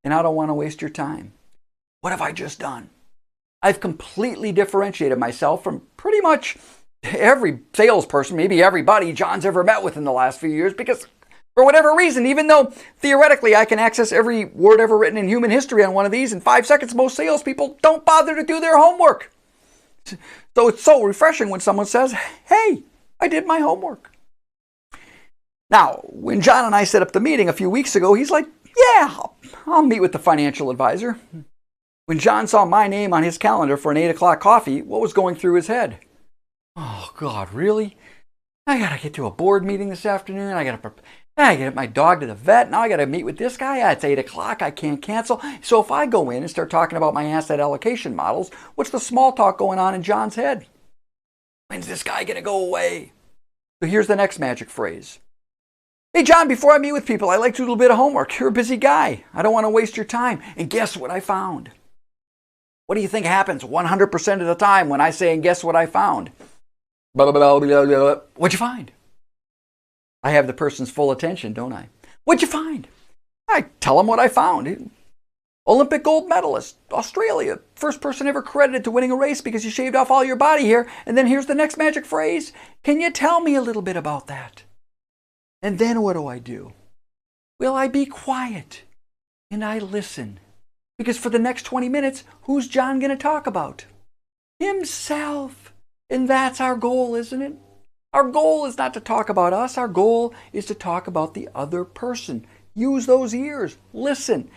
and I don't want to waste your time. What have I just done? I've completely differentiated myself from pretty much every salesperson, maybe everybody John's ever met with in the last few years, because for whatever reason, even though theoretically I can access every word ever written in human history on one of these in 5 seconds, most salespeople don't bother to do their homework. So it's so refreshing when someone says, hey, I did my homework. Now, when John and I set up the meeting a few weeks ago, he's like, yeah, I'll meet with the financial advisor. When John saw my name on his calendar for an 8 o'clock coffee, what was going through his head? Oh, God, really? I got to get to a board meeting this afternoon. I got to get my dog to the vet. Now I got to meet with this guy. It's 8 o'clock. I can't cancel. So if I go in and start talking about my asset allocation models, what's the small talk going on in John's head? When's this guy going to go away? So here's the next magic phrase. Hey, John, before I meet with people, I like to do a little bit of homework. You're a busy guy. I don't want to waste your time. And guess what I found? What do you think happens 100% of the time when I say, and guess what I found? Blah, blah, blah, blah, blah. What'd you find? I have the person's full attention, don't I? What'd you find? I tell them what I found. Olympic gold medalist, Australia, first person ever credited to winning a race because you shaved off all your body hair. And then here's the next magic phrase. Can you tell me a little bit about that? And then what do? Well, I be quiet and I listen. Because for the next 20 minutes, who's John going to talk about? Himself. And that's our goal, isn't it? Our goal is not to talk about us. Our goal is to talk about the other person. Use those ears. Listen.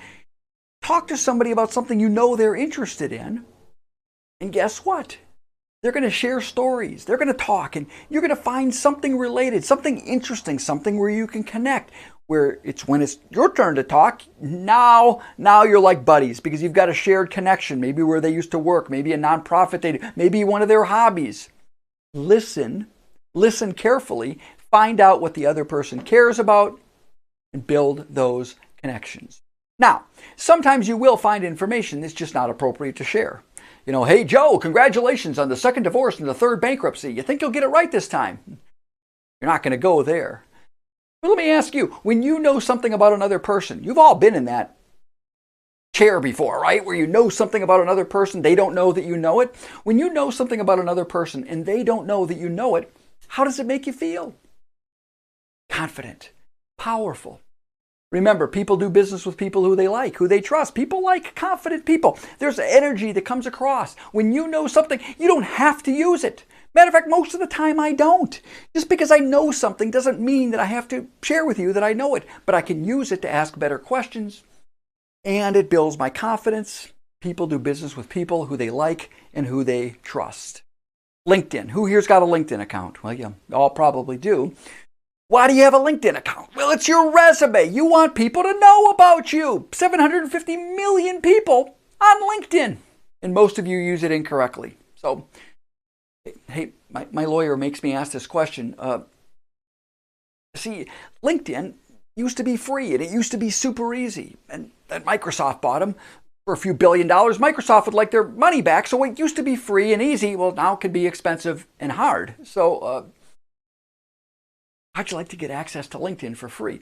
Talk to somebody about something you know they're interested in. And guess what? They're going to share stories. They're going to talk. And you're going to find something related, something interesting, something where you can connect. Where it's when it's your turn to talk, now you're like buddies because you've got a shared connection, maybe where they used to work, maybe a nonprofit they do, maybe one of their hobbies. Listen carefully, find out what the other person cares about, and build those connections. Now, sometimes you will find information that's just not appropriate to share. You know, hey Joe, congratulations on the second divorce and the third bankruptcy. You think you'll get it right this time? You're not going to go there. But let me ask you, when you know something about another person, you've all been in that chair before, right? Where you know something about another person, they don't know that you know it. When you know something about another person and they don't know that you know it, how does it make you feel? Confident, powerful. Remember, people do business with people who they like, who they trust. People like confident people. There's energy that comes across. When you know something, you don't have to use it. Matter of fact, most of the time I don't. Just because I know something doesn't mean that I have to share with you that I know it, but I can use it to ask better questions, and it builds my confidence. People do business with people who they like and who they trust. LinkedIn. Who here's got a LinkedIn account? Well, you all probably do. Why do you have a LinkedIn account? Well, it's your resume. You want people to know about you. 750 million people on LinkedIn, and most of you use it incorrectly. So, hey, my lawyer makes me ask this question. See, LinkedIn used to be free, and it used to be super easy. And then Microsoft bought them for a few $1 billion. Microsoft would like their money back, so it used to be free and easy. Well, now it can be expensive and hard. So, how'd you like to get access to LinkedIn for free?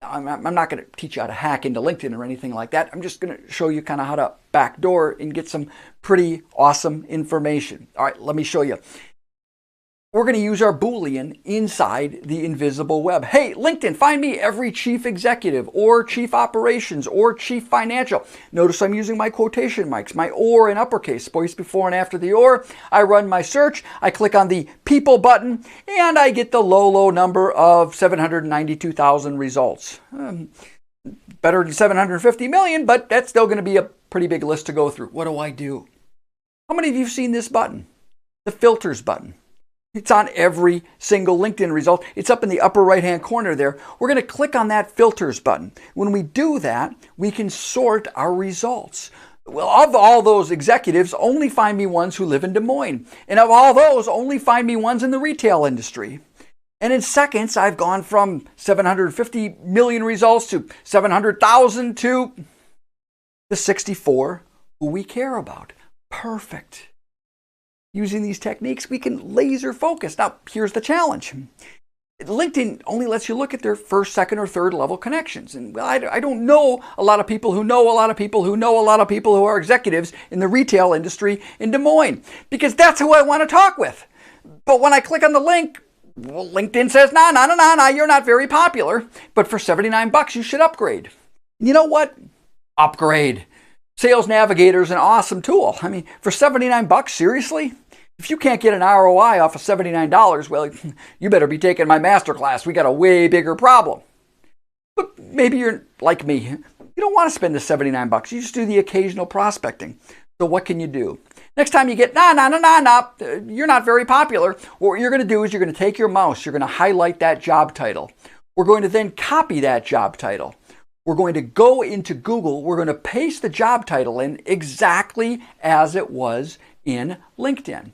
I'm not going to teach you how to hack into LinkedIn or anything like that. I'm just going to show you kind of how to backdoor and get some pretty awesome information. All right, let me show you. We're going to use our Boolean inside the invisible web. Hey, LinkedIn, find me every chief executive or chief operations or chief financial. Notice I'm using my quotation marks, my or in uppercase, space before and after the or. I run my search. I click on the people button, and I get the low number of 792,000 results. Better than 750 million, but that's still going to be a pretty big list to go through. What do? How many of you have seen this button? The filters button. It's on every single LinkedIn result. It's up in the upper right-hand corner there. We're going to click on that filters button. When we do that, we can sort our results. Well, of all those executives, only find me ones who live in Des Moines. And of all those, only find me ones in the retail industry. And in seconds, I've gone from 750 million results to 700,000 to the 64 who we care about. Perfect. Using these techniques, we can laser focus. Now, here's the challenge. LinkedIn only lets you look at their first, second, or third level connections. And well, I don't know a lot of people who know a lot of people who know a lot of people who are executives in the retail industry in Des Moines, because that's who I want to talk with. But when I click on the link, well, LinkedIn says, nah, you're not very popular, but for $79, you should upgrade. You know what? Upgrade. Sales Navigator is an awesome tool. I mean, for $79, seriously? If you can't get an ROI off of $79, well, you better be taking my masterclass. We got a way bigger problem. But maybe you're like me. You don't want to spend the $79. You just do the occasional prospecting. So what can you do? Next time you get, you're not very popular. What you're going to do is you're going to take your mouse. You're going to highlight that job title. We're going to then copy that job title. We're going to go into Google. We're going to paste the job title in exactly as it was in LinkedIn.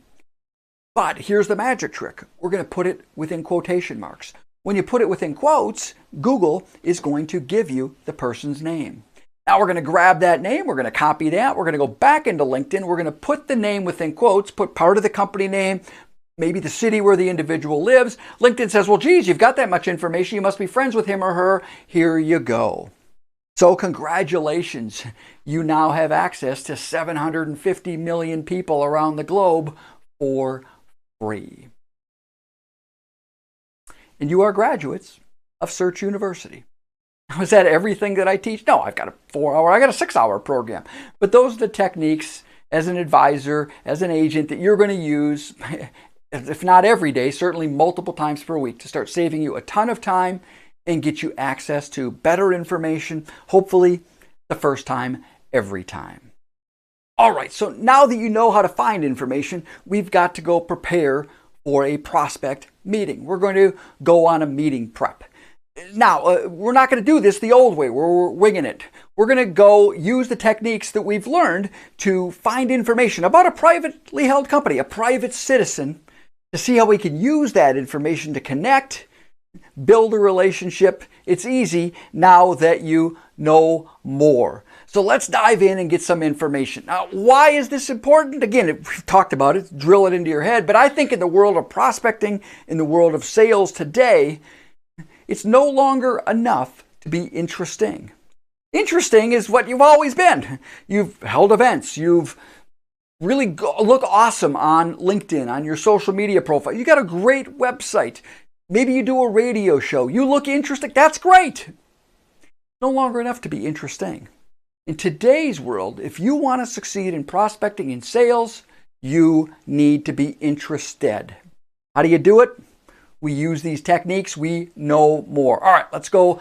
But here's the magic trick. We're going to put it within quotation marks. When you put it within quotes, Google is going to give you the person's name. Now we're going to grab that name. We're going to copy that. We're going to go back into LinkedIn. We're going to put the name within quotes, put part of the company name, maybe the city where the individual lives. LinkedIn says, well, geez, you've got that much information. You must be friends with him or her. Here you go. So congratulations. You now have access to 750 million people around the globe for free. And you are graduates of Search University. Now, is that everything that I teach? No, I've got a 4-hour, I got a 6-hour program. But those are the techniques as an advisor, as an agent that you're going to use, if not every day, certainly multiple times per week to start saving you a ton of time and get you access to better information, hopefully the first time, every time. All right, so now that you know how to find information, we've got to go prepare for a prospect meeting. We're going to go on a meeting prep. Now, we're not going to do this the old way. We're winging it. We're going to go use the techniques that we've learned to find information about a privately held company, a private citizen, to see how we can use that information to connect, build a relationship. It's easy now that you know more. So let's dive in and get some information. Now, why is this important? Again, we've talked about it, drill it into your head. But I think in the world of prospecting, in the world of sales today, it's no longer enough to be interesting. Interesting is what you've always been. You've held events. You've really look awesome on LinkedIn, on your social media profile. You got a great website. Maybe you do a radio show. You look interesting. That's great. No longer enough to be interesting. In today's world, if you want to succeed in prospecting and sales, you need to be interested. How do you do it? We use these techniques. We know more. All right, let's go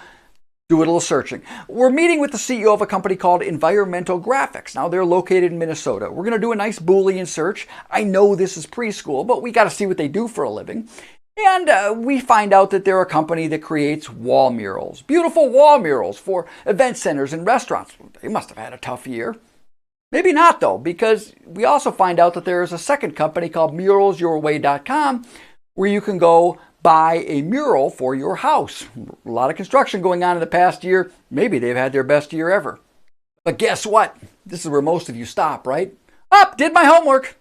do a little searching. We're meeting with the CEO of a company called Environmental Graphics. Now, they're located in Minnesota. We're going to do a nice Boolean search. I know this is preschool, but we got to see what they do for a living. And we find out that they're a company that creates wall murals, beautiful wall murals for event centers and restaurants. They must have had a tough year. Maybe not, though, because we also find out that there is a second company called muralsyourway.com where you can go buy a mural for your house. A lot of construction going on in the past year. Maybe they've had their best year ever. But guess what? This is where most of you stop, right? Did my homework.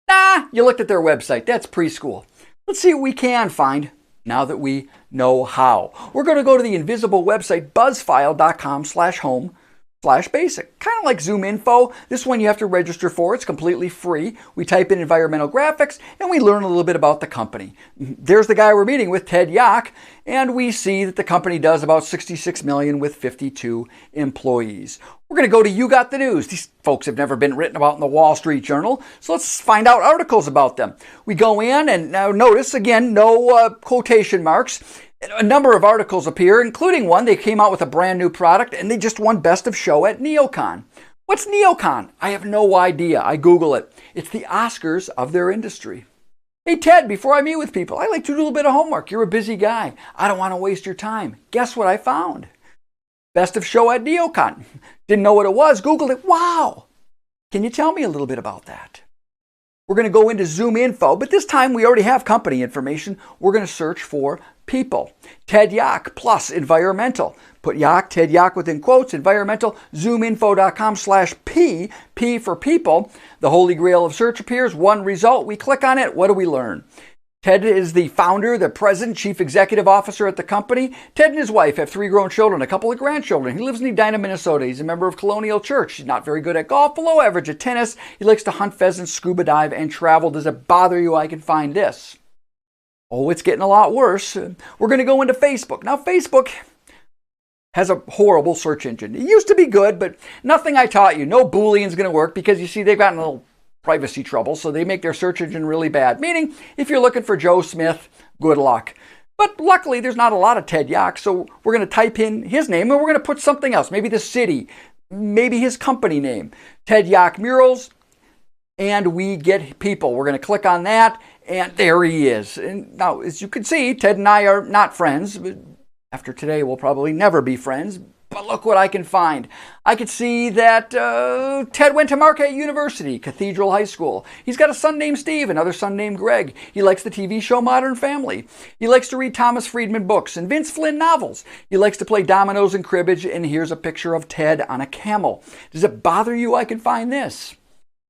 Nah, you looked at their website. That's preschool. Let's see what we can find now that we know how. We're going to go to the invisible website, buzzfile.com/home/basic. Kind of like Zoom Info. This one you have to register for. It's completely free. We type in environmental graphics and we learn a little bit about the company. There's the guy we're meeting with, Ted Yock, and we see that the company does about $66 million with 52 employees. We're going to go to You Got the News. These folks have never been written about in the Wall Street Journal, so let's find out articles about them. We go in and now notice, again, no quotation marks. A number of articles appear, including one. They came out with a brand new product and they just won Best of Show at NeoCon. What's NeoCon? I have no idea. I Google it. It's the Oscars of their industry. Hey, Ted, before I meet with people, I like to do a little bit of homework. You're a busy guy. I don't want to waste your time. Guess what I found? Best of Show at NeoCon. Didn't know what it was. Googled it. Wow. Can you tell me a little bit about that? We're going to go into Zoom Info, but this time we already have company information. We're going to search for people. Ted Yock plus environmental. Put Yock, Ted Yock within quotes, environmental, zoominfo.com/P, P for people. The holy grail of search appears. One result. We click on it. What do we learn? Ted is the founder, the president, chief executive officer at the company. Ted and his wife have 3 grown children, a couple of grandchildren. He lives in Edina, Minnesota. He's a member of Colonial Church. He's not very good at golf, below average at tennis. He likes to hunt pheasants, scuba dive, and travel. Does it bother you I can find this? Oh, it's getting a lot worse. We're going to go into Facebook. Now, Facebook has a horrible search engine. It used to be good, but nothing I taught you. No Boolean's going to work because, you see, they've gotten a little privacy trouble, so they make their search engine really bad. Meaning, if you're looking for Joe Smith, good luck. But luckily, there's not a lot of Ted Yock, so we're going to type in his name and we're going to put something else. Maybe the city, maybe his company name. Ted Yock Murals, and we get people. We're going to click on that, and there he is. And now, as you can see, Ted and I are not friends. After today, we'll probably never be friends. But look what I can find. I could see that Ted went to Marquette University, Cathedral High School. He's got a son named Steve, another son named Greg. He likes the TV show Modern Family. He likes to read Thomas Friedman books and Vince Flynn novels. He likes to play dominoes and cribbage, and here's a picture of Ted on a camel. Does it bother you I can find this?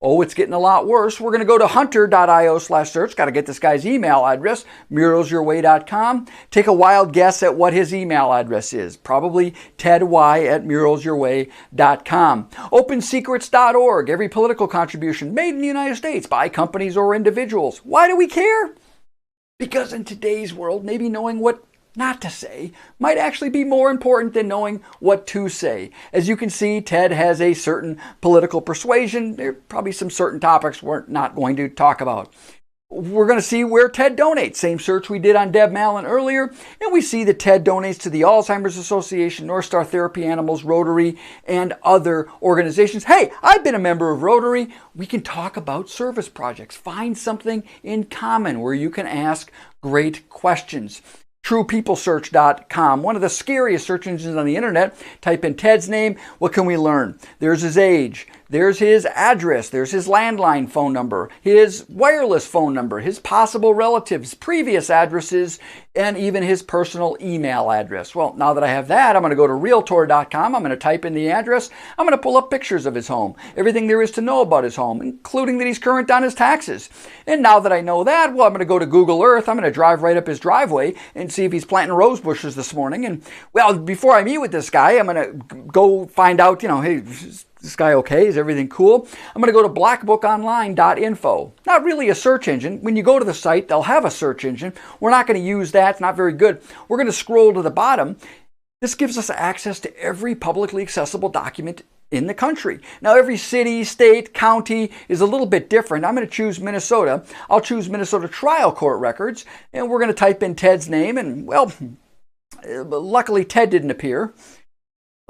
Oh, it's getting a lot worse. We're going to go to hunter.io/search. Got to get this guy's email address, muralsyourway.com. Take a wild guess at what his email address is. Probably tedy@muralsyourway.com. OpenSecrets.org. Every political contribution made in the United States by companies or individuals. Why do we care? Because in today's world, maybe knowing what not to say might actually be more important than knowing what to say. As you can see, Ted has a certain political persuasion. There are probably some certain topics we're not going to talk about. We're going to see where Ted donates. Same search we did on Deb Mallon earlier. And we see that Ted donates to the Alzheimer's Association, North Star Therapy Animals, Rotary, and other organizations. Hey, I've been a member of Rotary. We can talk about service projects. Find something in common where you can ask great questions. TruePeopleSearch.com, one of the scariest search engines on the internet. Type in Ted's name. What can we learn? There's his age. There's his address. There's his landline phone number, his wireless phone number, his possible relatives, previous addresses, and even his personal email address. Well, now that I have that, I'm going to go to Realtor.com. I'm going to type in the address. I'm going to pull up pictures of his home, everything there is to know about his home, including that he's current on his taxes. And now that I know that, well, I'm going to go to Google Earth. I'm going to drive right up his driveway and see if he's planting rose bushes this morning. And, well, before I meet with this guy, I'm going to go find out, hey, this guy okay? Is everything cool? I'm going to go to blackbookonline.info. Not really a search engine. When you go to the site, they'll have a search engine. We're not going to use that. It's not very good. We're going to scroll to the bottom. This gives us access to every publicly accessible document in the country. Now, every city, state, county is a little bit different. I'm going to choose Minnesota. I'll choose Minnesota trial court records, and we're going to type in Ted's name, and, well, luckily Ted didn't appear.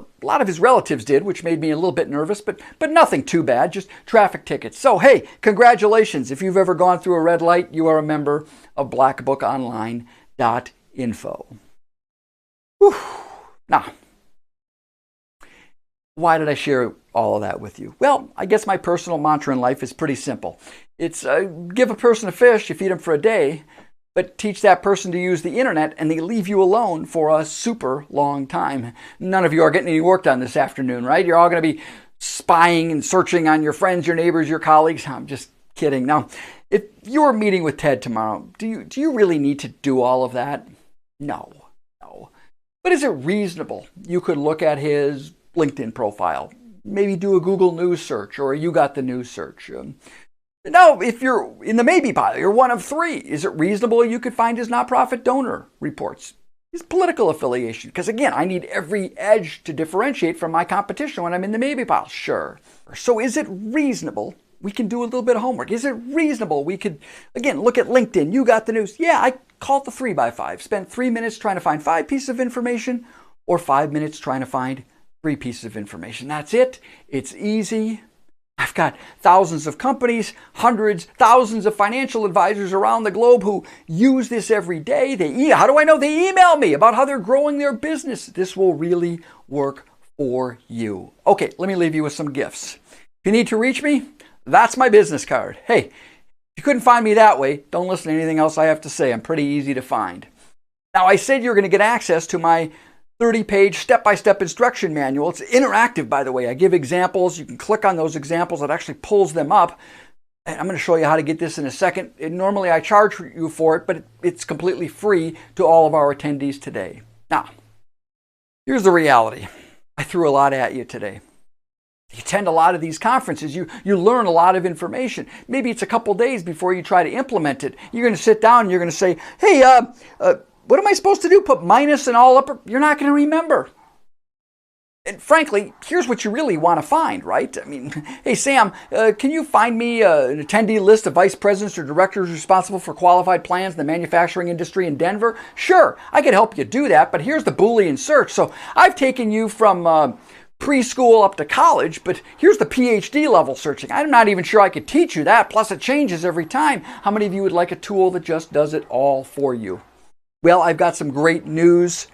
A lot of his relatives did, which made me a little bit nervous, but nothing too bad, just traffic tickets. So, hey, congratulations. If you've ever gone through a red light, you are a member of blackbookonline.info. Whew. Now, why did I share all of that with you? Well, I guess my personal mantra in life is pretty simple. It's give a person a fish, you feed them for a day, but teach that person to use the internet and they leave you alone for a super long time. None of you are getting any work done this afternoon, right? You're all going to be spying and searching on your friends, your neighbors, your colleagues. I'm just kidding. Now, if you're meeting with Ted tomorrow, do you really need to do all of that? No. But is it reasonable? You could look at his LinkedIn profile, maybe do a Google News search or a You Got the News search. Now, if you're in the maybe pile, you're one of three. Is it reasonable you could find his nonprofit donor reports, his political affiliation? Because again, I need every edge to differentiate from my competition when I'm in the maybe pile. Sure. So is it reasonable we can do a little bit of homework? Is it reasonable we could, again, look at LinkedIn, You Got the News? Yeah, I call it the 3x5. Spend 3 minutes trying to find 5 pieces of information or 5 minutes trying to find 3 pieces of information. That's it. It's easy. I've got thousands of companies, hundreds, thousands of financial advisors around the globe who use this every day. How do I know? They email me about how they're growing their business. This will really work for you. Okay, let me leave you with some gifts. If you need to reach me, that's my business card. Hey, if you couldn't find me that way, don't listen to anything else I have to say. I'm pretty easy to find. Now, I said you're going to get access to my 30-page step-by-step instruction manual. It's interactive, by the way. I give examples. You can click on those examples. It actually pulls them up. And I'm going to show you how to get this in a second. Normally, I charge you for it, but it's completely free to all of our attendees today. Now, here's the reality. I threw a lot at you today. You attend a lot of these conferences. You learn a lot of information. Maybe it's a couple days before you try to implement it. You're going to sit down and you're going to say, hey, what am I supposed to do? Put minus and all upper? You're not going to remember. And frankly, here's what you really want to find, right? I mean, hey, Sam, can you find me an attendee list of vice presidents or directors responsible for qualified plans in the manufacturing industry in Denver? Sure, I could help you do that, but here's the Boolean search. So I've taken you from preschool up to college, but here's the PhD level searching. I'm not even sure I could teach you that, plus it changes every time. How many of you would like a tool that just does it all for you? Well, I've got some great news.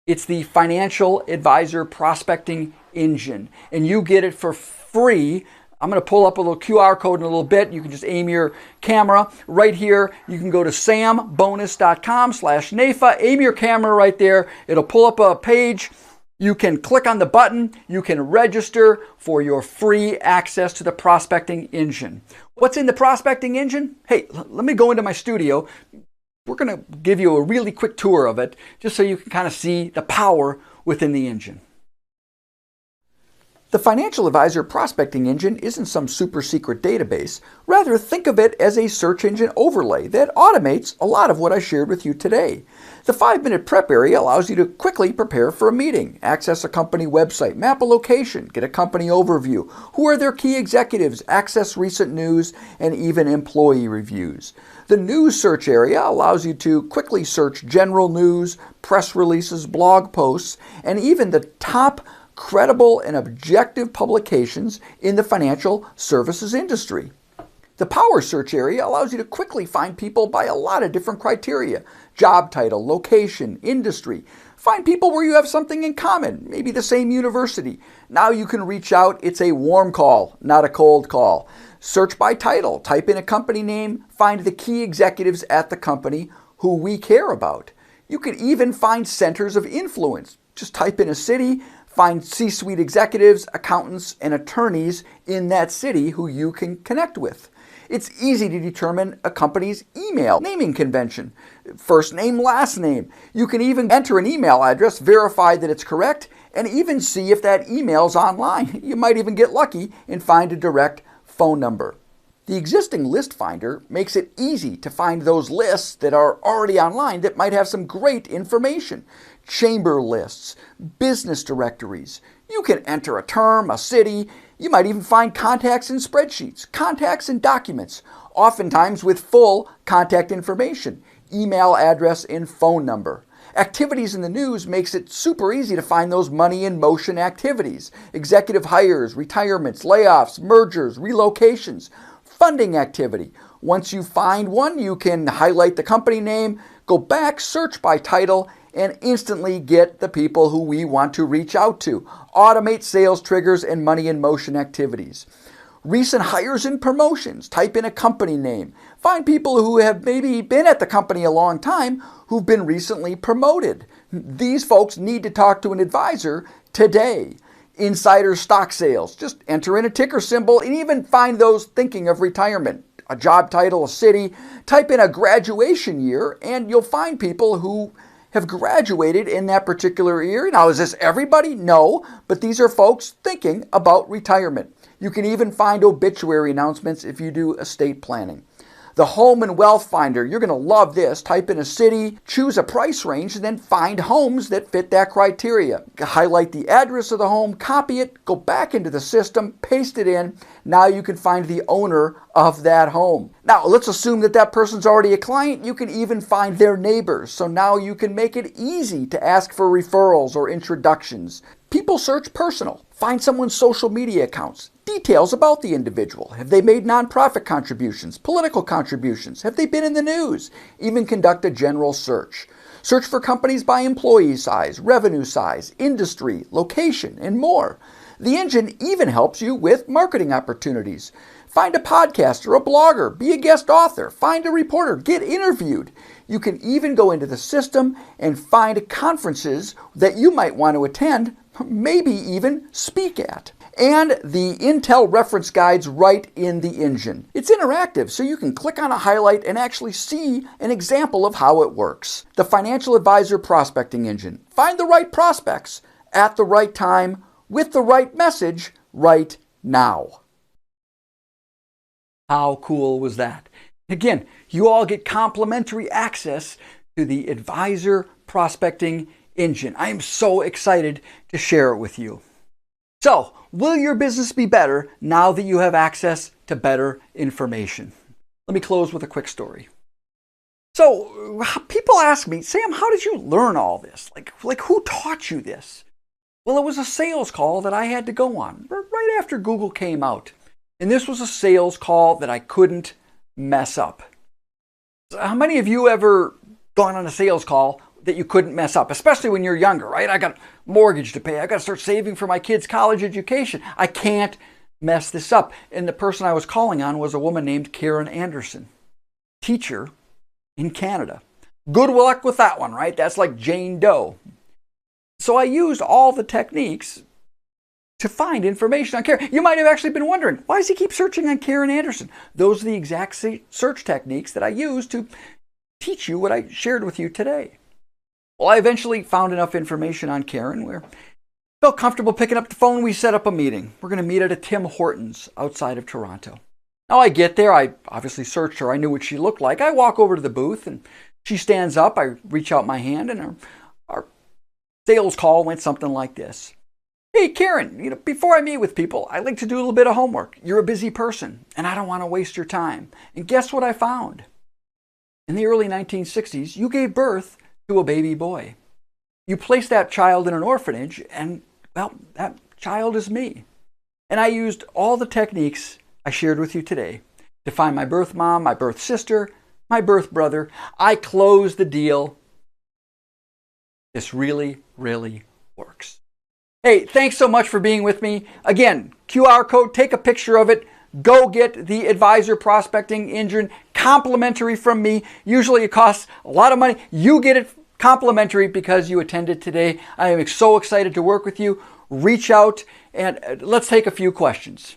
It's the Financial Advisor Prospecting Engine, and you get it for free. I'm going to pull up a little QR code in a little bit. You can just aim your camera right here. You can go to sambonus.com/NAIFA, aim your camera right there. It'll pull up a page. You can click on the button. You can register for your free access to the prospecting engine. What's in the prospecting engine? Hey, let me go into my studio. We're going to give you a really quick tour of it just so you can kind of see the power within the engine. The Financial Advisor Prospecting Engine isn't some super secret database. Rather, think of it as a search engine overlay that automates a lot of what I shared with you today. The 5-minute prep area allows you to quickly prepare for a meeting, access a company website, map a location, get a company overview, who are their key executives, access recent news, and even employee reviews. The news search area allows you to quickly search general news, press releases, blog posts, and even the top credible and objective publications in the financial services industry. The power search area allows you to quickly find people by a lot of different criteria: job title, location, industry. Find people where you have something in common, maybe the same university. Now you can reach out. It's a warm call, not a cold call. Search by title. Type in a company name. Find the key executives at the company who we care about. You could even find centers of influence. Just type in a city. Find C-suite executives, accountants, and attorneys in that city who you can connect with. It's easy to determine a company's email naming convention. First name, last name. You can even enter an email address, verify that it's correct, and even see if that email's online. You might even get lucky and find a direct phone number. The existing list finder makes it easy to find those lists that are already online that might have some great information. Chamber lists, business directories. You can enter a term, a city. You might even find contacts in spreadsheets, contacts in documents, oftentimes with full contact information, email address and phone number. Activities in the news makes it super easy to find those money in motion activities, executive hires, retirements, layoffs, mergers, relocations, funding activity. Once you find one, you can highlight the company name, go back, search by title, and instantly get the people who we want to reach out to. Automate sales triggers and money in motion activities. Recent hires and promotions. Type in a company name. Find people who have maybe been at the company a long time who've been recently promoted. These folks need to talk to an advisor today. Insider stock sales. Just enter in a ticker symbol and even find those thinking of retirement. A job title, a city. Type in a graduation year and you'll find people who have graduated in that particular year. Now, is this everybody? No, but these are folks thinking about retirement. You can even find obituary announcements if you do estate planning. The Home and Wealth Finder, you're going to love this. Type in a city, choose a price range, and then find homes that fit that criteria. Highlight the address of the home, copy it, go back into the system, paste it in. Now you can find the owner of that home. Now, let's assume that that person's already a client. You can even find their neighbors. So now you can make it easy to ask for referrals or introductions. People search personal. Find someone's social media accounts. Details about the individual. Have they made nonprofit contributions, political contributions? Have they been in the news? Even conduct a general search. Search for companies by employee size, revenue size, industry, location, and more. The engine even helps you with marketing opportunities. Find a podcaster, a blogger, be a guest author, find a reporter, get interviewed. You can even go into the system and find conferences that you might want to attend, maybe even speak at. And the Intel reference guides right in the engine. It's interactive, so you can click on a highlight and actually see an example of how it works. The Financial Advisor Prospecting Engine. Find the right prospects at the right time with the right message right now. How cool was that? Again, you all get complimentary access to the Advisor Prospecting Engine. I am so excited to share it with you. So, will your business be better now that you have access to better information? Let me close with a quick story. So, people ask me, Sam, how did you learn all this? Like who taught you this? Well, it was a sales call that I had to go on right after Google came out. And this was a sales call that I couldn't mess up. So how many of you ever gone on a sales call that you couldn't mess up, especially when you're younger, right? I got a mortgage to pay. I got to start saving for my kids' college education. I can't mess this up. And the person I was calling on was a woman named Karen Anderson, teacher in Canada. Good luck with that one, right? That's like Jane Doe. So I used all the techniques to find information on Karen. You might have actually been wondering, why does he keep searching on Karen Anderson? Those are the exact search techniques that I used to teach you what I shared with you today. Well, I eventually found enough information on Karen where I felt comfortable picking up the phone. We set up a meeting. We're going to meet at a Tim Hortons outside of Toronto. Now I get there. I obviously searched her. I knew what she looked like. I walk over to the booth and she stands up. I reach out my hand and our sales call went something like this. Hey, Karen, before I meet with people, I like to do a little bit of homework. You're a busy person and I don't want to waste your time. And guess what I found? In the early 1960s, you gave birth to a baby boy. You placed that child in an orphanage and, well, that child is me. And I used all the techniques I shared with you today to find my birth mom, my birth sister, my birth brother. I closed the deal. This really, really works. Hey, thanks so much for being with me. Again, QR code, take a picture of it. Go get the Advisor Prospecting Engine complimentary from me. Usually it costs a lot of money. You get it complimentary because you attended today. I am so excited to work with you. Reach out and let's take a few questions.